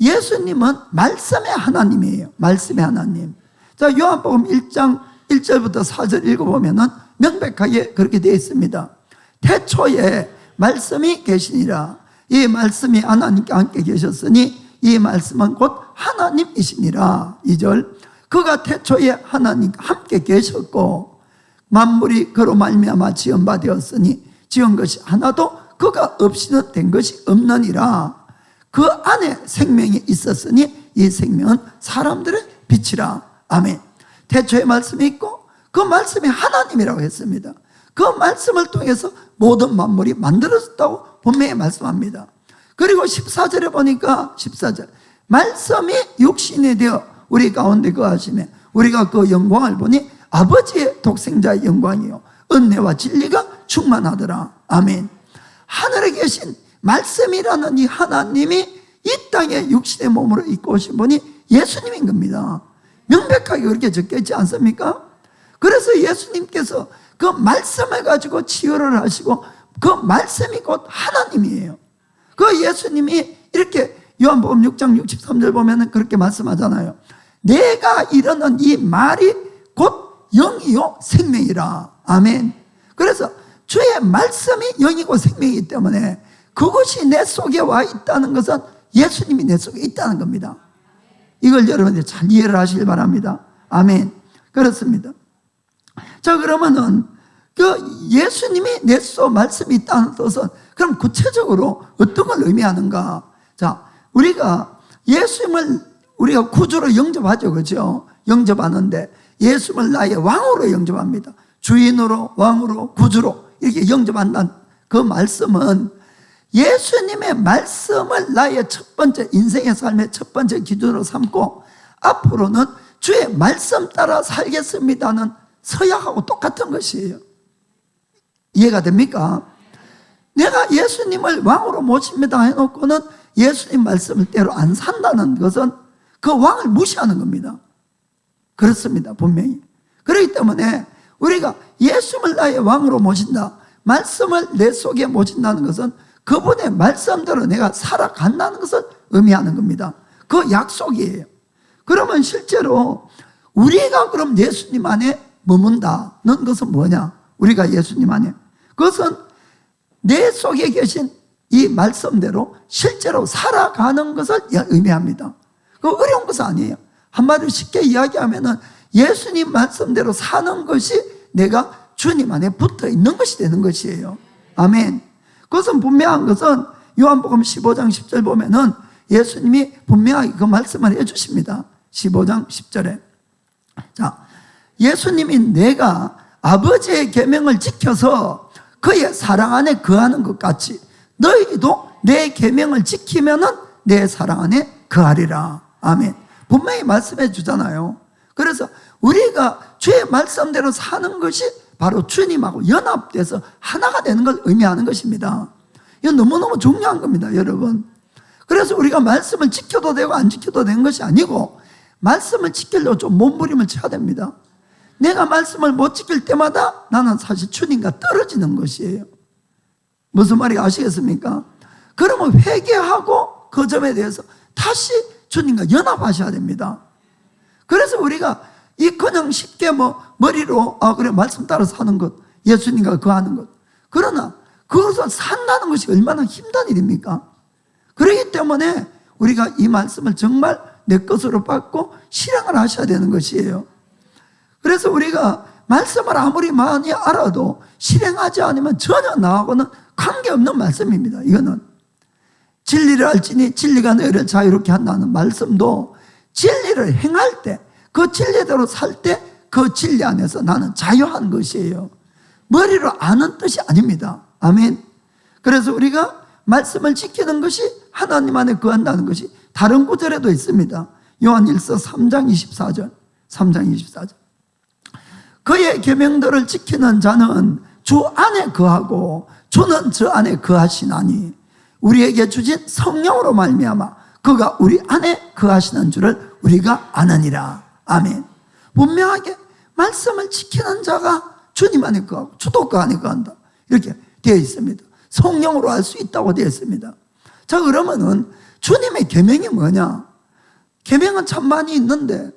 예수님은 말씀의 하나님이에요. 말씀의 하나님. 자, 요한복음 1장 1절부터 4절 읽어보면은 명백하게 그렇게 되어 있습니다. 태초에 말씀이 계시니라. 이 말씀이 하나님께 함께 계셨으니 이 말씀은 곧 하나님이시니라. 2절. 그가 태초에 하나님과 함께 계셨고 만물이 그로 말미암아 지은 바 되었으니 지은 것이 하나도 그가 없이는 된 것이 없느니라. 그 안에 생명이 있었으니 이 생명은 사람들의 빛이라. 아멘. 태초에 말씀이 있고 그 말씀이 하나님이라고 했습니다. 그 말씀을 통해서 모든 만물이 만들어졌다고 분명히 말씀합니다. 그리고 14절에 보니까 14절 말씀이 육신이 되어 우리 가운데 거하시며 우리가 그 영광을 보니 아버지의 독생자의 영광이요 은혜와 진리가 충만하더라. 아멘. 하늘에 계신 말씀이라는 이 하나님이 이 땅에 육신의 몸으로 입고 오신 분이 예수님인 겁니다. 명백하게 그렇게 적혀 있지 않습니까? 그래서 예수님께서 그 말씀을 가지고 치유를 하시고 그 말씀이 곧 하나님이에요. 그 예수님이 이렇게 요한복음 6장 63절 보면 그렇게 말씀하잖아요. 내가 이르는 이 말이 곧 영이요 생명이라. 아멘. 그래서 주의 말씀이 영이고 생명이기 때문에 그것이 내 속에 와 있다는 것은 예수님이 내 속에 있다는 겁니다. 이걸 여러분들이 잘 이해를 하시길 바랍니다. 아멘. 그렇습니다. 자, 그러면은 그 예수님이 내 속 말씀이 있다는 뜻은 그럼 구체적으로 어떤 걸 의미하는가? 자, 우리가 예수님을 우리가 구주로 영접하죠. 그렇죠? 영접하는데 예수님을 나의 왕으로 영접합니다. 주인으로, 왕으로, 구주로 이렇게 영접한다는 그 말씀은 예수님의 말씀을 나의 첫 번째 인생의 삶의 첫 번째 기준으로 삼고 앞으로는 주의 말씀 따라 살겠습니다는 서약하고 똑같은 것이에요. 이해가 됩니까? 내가 예수님을 왕으로 모십니다 해놓고는 예수님 말씀을 대로 안 산다는 것은 그 왕을 무시하는 겁니다. 그렇습니다. 분명히. 그렇기 때문에 우리가 예수님을 나의 왕으로 모신다, 말씀을 내 속에 모신다는 것은 그분의 말씀대로 내가 살아간다는 것을 의미하는 겁니다. 그 약속이에요. 그러면 실제로 우리가 그럼 예수님 안에 머문다는 것은 뭐냐? 우리가 예수님 안에, 그것은 내 속에 계신 이 말씀대로 실제로 살아가는 것을 의미합니다. 그 어려운 것은 아니에요. 한마디로 쉽게 이야기하면은 예수님 말씀대로 사는 것이 내가 주님 안에 붙어 있는 것이 되는 것이에요. 아멘. 그것은 분명한 것은 요한복음 15장 10절 보면은 예수님이 분명하게 그 말씀을 해주십니다. 15장 10절에. 자, 예수님이 내가 아버지의 계명을 지켜서 그의 사랑 안에 거하는 것 같이 너희도 내 계명을 지키면은 내 사랑 안에 거하리라. 아멘. 분명히 말씀해 주잖아요. 그래서 우리가 주의 말씀대로 사는 것이 바로 주님하고 연합돼서 하나가 되는 걸 의미하는 것입니다. 이건 너무너무 중요한 겁니다, 여러분. 그래서 우리가 말씀을 지켜도 되고 안 지켜도 되는 것이 아니고 말씀을 지키려고 좀 몸부림을 쳐야 됩니다. 내가 말씀을 못 지킬 때마다 나는 사실 주님과 떨어지는 것이에요. 무슨 말인지 아시겠습니까? 그러면 회개하고 그 점에 대해서 다시 주님과 연합하셔야 됩니다. 그래서 우리가 이 그냥 쉽게 머리로 그래 말씀 따라서 하는 것, 예수님과 거하는 것, 그러나 그것을 산다는 것이 얼마나 힘든 일입니까? 그렇기 때문에 우리가 이 말씀을 정말 내 것으로 받고 실행을 하셔야 되는 것이에요. 그래서 우리가 말씀을 아무리 많이 알아도 실행하지 않으면 전혀 나하고는 관계없는 말씀입니다. 이거는 진리를 알지니 진리가 너희를 자유롭게 한다는 말씀도 진리를 행할 때, 그 진리대로 살 때 그 진리 안에서 나는 자유한 것이에요. 머리로 아는 뜻이 아닙니다. 아멘. 그래서 우리가 말씀을 지키는 것이 하나님 안에 거한다는 것이 다른 구절에도 있습니다. 요한일서 3장 24절. 3장 24절. 그의 계명들을 지키는 자는 주 안에 거하고 주는 저 안에 거하시나니 우리에게 주신 성령으로 말미암아 그가 우리 안에 거하시는 줄을 우리가 아느니라. 아멘. 분명하게 말씀을 지키는 자가 주님 안에 거하고 주도 그 안에 거한다. 이렇게 되어 있습니다. 성령으로 알 수 있다고 되어 있습니다. 자, 그러면은 주님의 계명이 뭐냐? 계명은 참 많이 있는데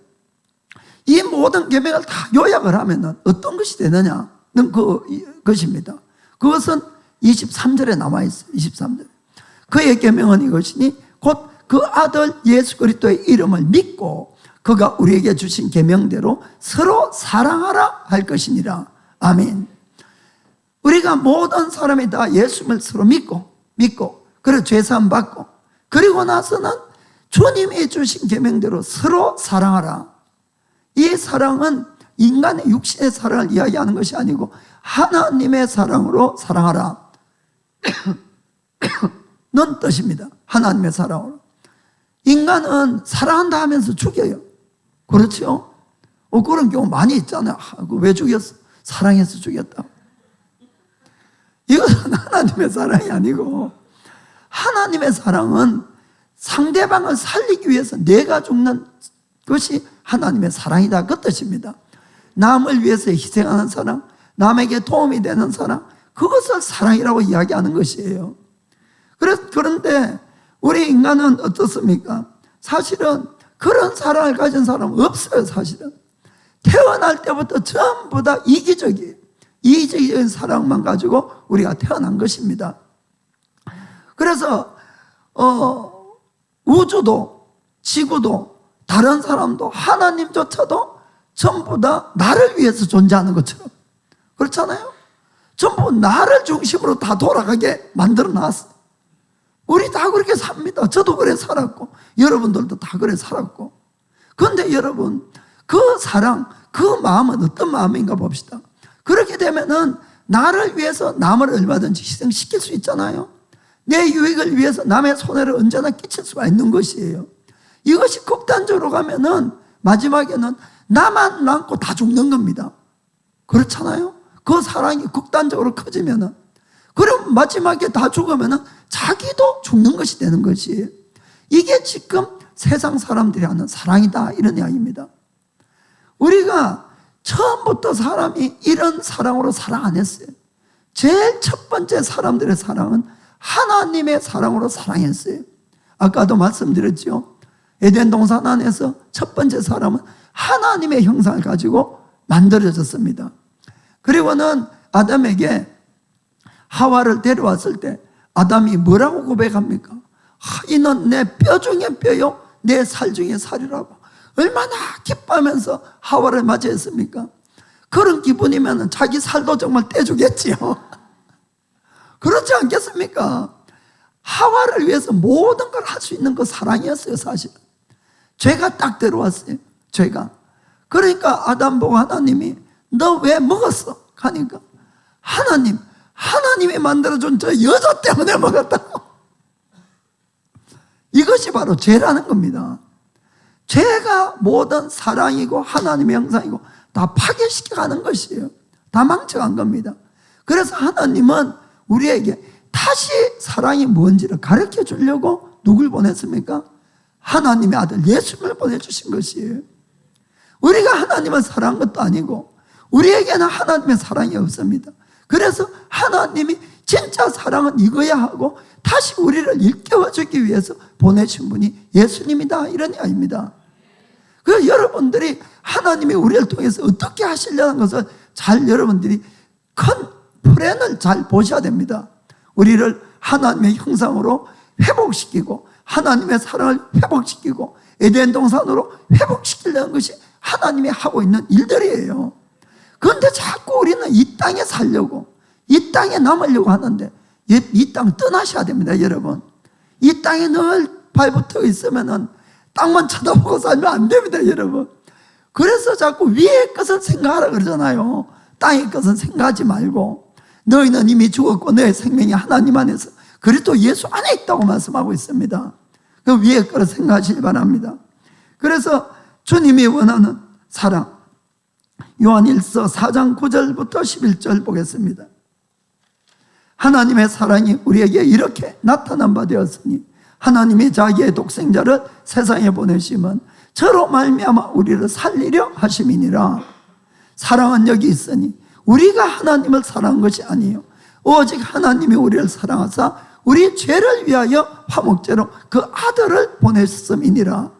이 모든 계명을 다 요약을 하면은 어떤 것이 되느냐는 그것입니다. 그것은 23절에 나와 있어요. 23절. 그의 계명은 이것이니 곧 그 아들 예수 그리스도의 이름을 믿고 그가 우리에게 주신 계명대로 서로 사랑하라 할 것이니라. 아멘. 우리가 모든 사람이 다 예수를 서로 믿고 그리고 죄사함 받고 그리고 나서는 주님이 주신 계명대로 서로 사랑하라. 이 사랑은 인간의 육신의 사랑을 이야기하는 것이 아니고 하나님의 사랑으로 사랑하라 는 뜻입니다. 하나님의 사랑으로. 인간은 사랑한다 하면서 죽여요. 그렇죠? 그런 경우 많이 있잖아요. 왜 죽였어? 사랑해서 죽였다. 이것은 하나님의 사랑이 아니고 하나님의 사랑은 상대방을 살리기 위해서 내가 죽는 것이 하나님의 사랑이다. 그 뜻입니다. 남을 위해서 희생하는 사랑, 남에게 도움이 되는 사랑, 그것을 사랑이라고 이야기하는 것이에요. 그런데 우리 인간은 어떻습니까? 사실은 그런 사랑을 가진 사람은 없어요. 사실은 태어날 때부터 전부 다 이기적인 사랑만 가지고 우리가 태어난 것입니다. 그래서 우주도 지구도 다른 사람도 하나님조차도 전부 다 나를 위해서 존재하는 것처럼 그렇잖아요. 전부 나를 중심으로 다 돌아가게 만들어 놨어요. 우리 다 그렇게 삽니다. 저도 그래 살았고 여러분들도 다 그래 살았고. 그런데 여러분 그 사랑, 그 마음은 어떤 마음인가 봅시다. 그렇게 되면은 나를 위해서 남을 얼마든지 희생시킬 수 있잖아요. 내 유익을 위해서 남의 손해를 언제나 끼칠 수가 있는 것이에요. 이것이 극단적으로 가면은 마지막에는 나만 남고 다 죽는 겁니다. 그렇잖아요. 그 사랑이 극단적으로 커지면은, 그럼 마지막에 다 죽으면은 자기도 죽는 것이 되는 것이에요. 이게 지금 세상 사람들이 하는 사랑이다, 이런 이야기입니다. 우리가 처음부터 사람이 이런 사랑으로 사랑 안 했어요. 제일 첫 번째 사람들의 사랑은 하나님의 사랑으로 사랑했어요. 아까도 말씀드렸죠. 에덴 동산 안에서 첫 번째 사람은 하나님의 형상을 가지고 만들어졌습니다. 그리고는 아담에게 하와를 데려왔을 때 아담이 뭐라고 고백합니까? 이는 내 뼈 중에 뼈요 내 살 중에 살이라고 얼마나 기뻐하면서 하와를 맞이했습니까? 그런 기분이면 자기 살도 정말 떼주겠지요. 그렇지 않겠습니까? 하와를 위해서 모든 걸 할 수 있는 그 사랑이었어요. 사실 죄가 딱 들어왔어요. 죄가. 그러니까 아담 보고 하나님이 너 왜 먹었어? 하니까 하나님이 만들어준 저 여자 때문에 먹었다고. 이것이 바로 죄라는 겁니다. 죄가 모든 사랑이고 하나님의 형상이고 다 파괴시켜가는 것이에요. 다 망쳐간 겁니다. 그래서 하나님은 우리에게 다시 사랑이 뭔지를 가르쳐 주려고 누굴 보냈습니까? 하나님의 아들 예수를 보내주신 것이에요. 우리가 하나님을 사랑한 것도 아니고 우리에게는 하나님의 사랑이 없습니다. 그래서 하나님이 진짜 사랑은 이거야 하고 다시 우리를 일깨워주기 위해서 보내신 분이 예수님이다, 이런 이야기입니다. 그래서 여러분들이 하나님이 우리를 통해서 어떻게 하시려는 것을 잘 여러분들이 큰 플랜을 잘 보셔야 됩니다. 우리를 하나님의 형상으로 회복시키고 하나님의 사랑을 회복시키고 에덴 동산으로 회복시키려는 것이 하나님이 하고 있는 일들이에요. 그런데 자꾸 우리는 이 땅에 살려고, 이 땅에 남으려고 하는데 이 땅 떠나셔야 됩니다, 여러분. 이 땅에 늘 발붙어 있으면은 땅만 쳐다보고 살면 안 됩니다, 여러분. 그래서 자꾸 위의 것을 생각하라 그러잖아요. 땅의 것은 생각하지 말고 너희는 이미 죽었고 너의 생명이 하나님 안에서 그리스도 예수 안에 있다고 말씀하고 있습니다. 그 위의 것을 생각하시기 바랍니다. 그래서 주님이 원하는 사랑, 요한일서 4장 9절부터 11절 보겠습니다. 하나님의 사랑이 우리에게 이렇게 나타난 바 되었으니 하나님이 자기의 독생자를 세상에 보내심은 저로 말미암아 우리를 살리려 하심이니라. 사랑은 여기 있으니 우리가 하나님을 사랑한 것이 아니에요. 오직 하나님이 우리를 사랑하사 우리 죄를 위하여 화목제로 그 아들을 보내셨음이니라.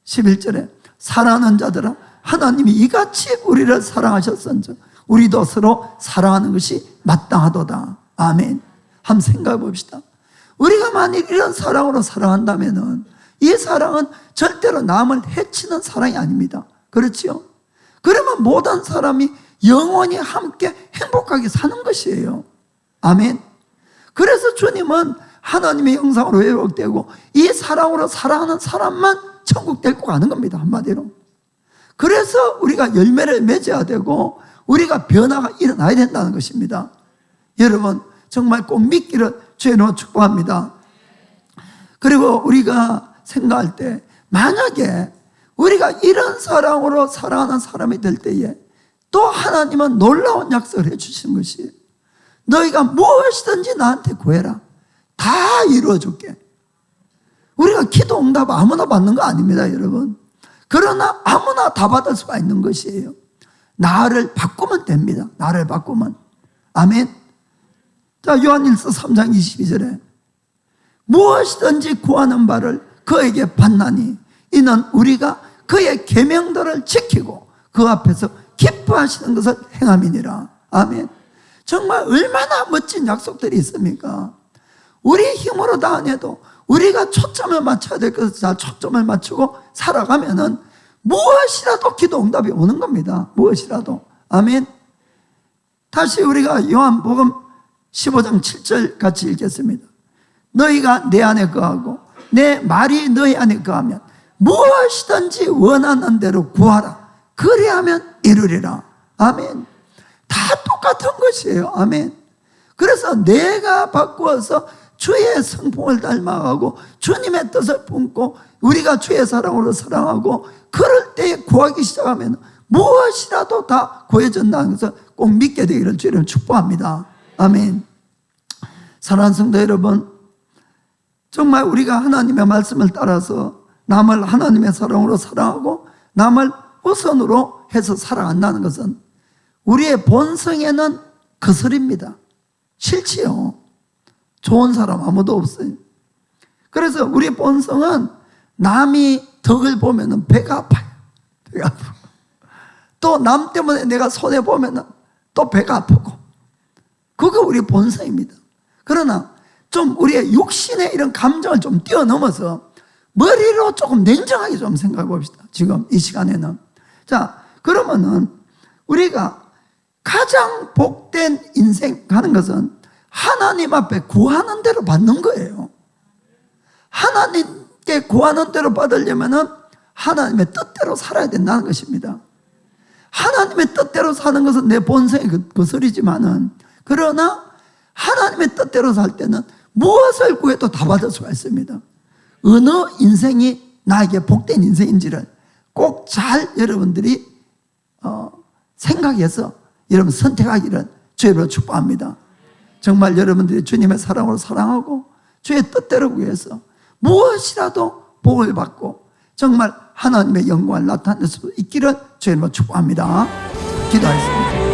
11절에 사랑하는 자들아 하나님이 이같이 우리를 사랑하셨은즉 우리도 서로 사랑하는 것이 마땅하도다. 아멘. 한번 생각해 봅시다. 우리가 만약 이런 사랑으로 사랑한다면 이 사랑은 절대로 남을 해치는 사랑이 아닙니다. 그렇죠? 그러면 모든 사람이 영원히 함께 행복하게 사는 것이에요. 아멘. 그래서 주님은 하나님의 형상으로 회복되고 이 사랑으로 사랑하는 사람만 천국 데리고 가는 겁니다, 한마디로. 그래서 우리가 열매를 맺어야 되고 우리가 변화가 일어나야 된다는 것입니다. 여러분 정말 꼭 믿기를 주의 이름으로 축복합니다. 그리고 우리가 생각할 때 만약에 우리가 이런 사랑으로 사랑하는 사람이 될 때에 또 하나님은 놀라운 약속을 해주신 것이 너희가 무엇이든지 나한테 구해라. 다 이루어줄게. 우리가 기도 응답 아무나 받는 거 아닙니다, 여러분. 그러나 아무나 다 받을 수가 있는 것이에요. 나를 바꾸면 됩니다. 나를 바꾸면. 아멘. 자, 요한일서 3장 22절에 무엇이든지 구하는 바를 그에게 받나니 이는 우리가 그의 계명들을 지키고 그 앞에서 기뻐하시는 것을 행함이니라. 아멘. 정말 얼마나 멋진 약속들이 있습니까? 우리 힘으로 다 안 해도 우리가 초점을 맞춰야 될 것을 잘 초점을 맞추고 살아가면은 무엇이라도 기도 응답이 오는 겁니다. 무엇이라도. 아멘. 다시 우리가 요한복음 15장 7절 같이 읽겠습니다. 너희가 내 안에 거하고 내 말이 너희 안에 거하면 무엇이든지 원하는 대로 구하라. 그리하면 이루리라. 아멘. 다 똑같은 것이에요. 아멘. 그래서 내가 바꾸어서 주의 성품을 닮아가고 주님의 뜻을 품고 우리가 주의 사랑으로 사랑하고 그럴 때에 구하기 시작하면 무엇이라도 다 구해진다는 것을 꼭 믿게 되기를 주님 축복합니다. 아멘. 사랑하는 성도 여러분, 정말 우리가 하나님의 말씀을 따라서 남을 하나님의 사랑으로 사랑하고 남을 우선으로 해서 살아간다는 것은 우리의 본성에는 거슬립니다. 싫지요. 좋은 사람 아무도 없어요. 그래서 우리 본성은 남이 덕을 보면 배가 아파요. 배가 아프고 또 남 때문에 내가 손해보면 또 배가 아프고 그거 우리 본성입니다. 그러나 좀 우리의 육신의 이런 감정을 좀 뛰어넘어서 머리로 조금 냉정하게 좀 생각해 봅시다. 지금 이 시간에는. 자, 그러면은 우리가 가장 복된 인생 하는 것은 하나님 앞에 구하는 대로 받는 거예요. 하나님께 구하는 대로 받으려면은 하나님의 뜻대로 살아야 된다는 것입니다. 하나님의 뜻대로 사는 것은 내 본성의 거슬이지만은 그러나 하나님의 뜻대로 살 때는 무엇을 구해도 다 받을 수가 있습니다. 어느 인생이 나에게 복된 인생인지를 꼭 잘 여러분들이 생각해서 여러분 선택하기를 주님으로 축복합니다. 정말 여러분들이 주님의 사랑으로 사랑하고 주의 뜻대로 구해서 무엇이라도 복을 받고 정말 하나님의 영광을 나타낼 수 있기를 주님으로 축복합니다. 기도하겠습니다.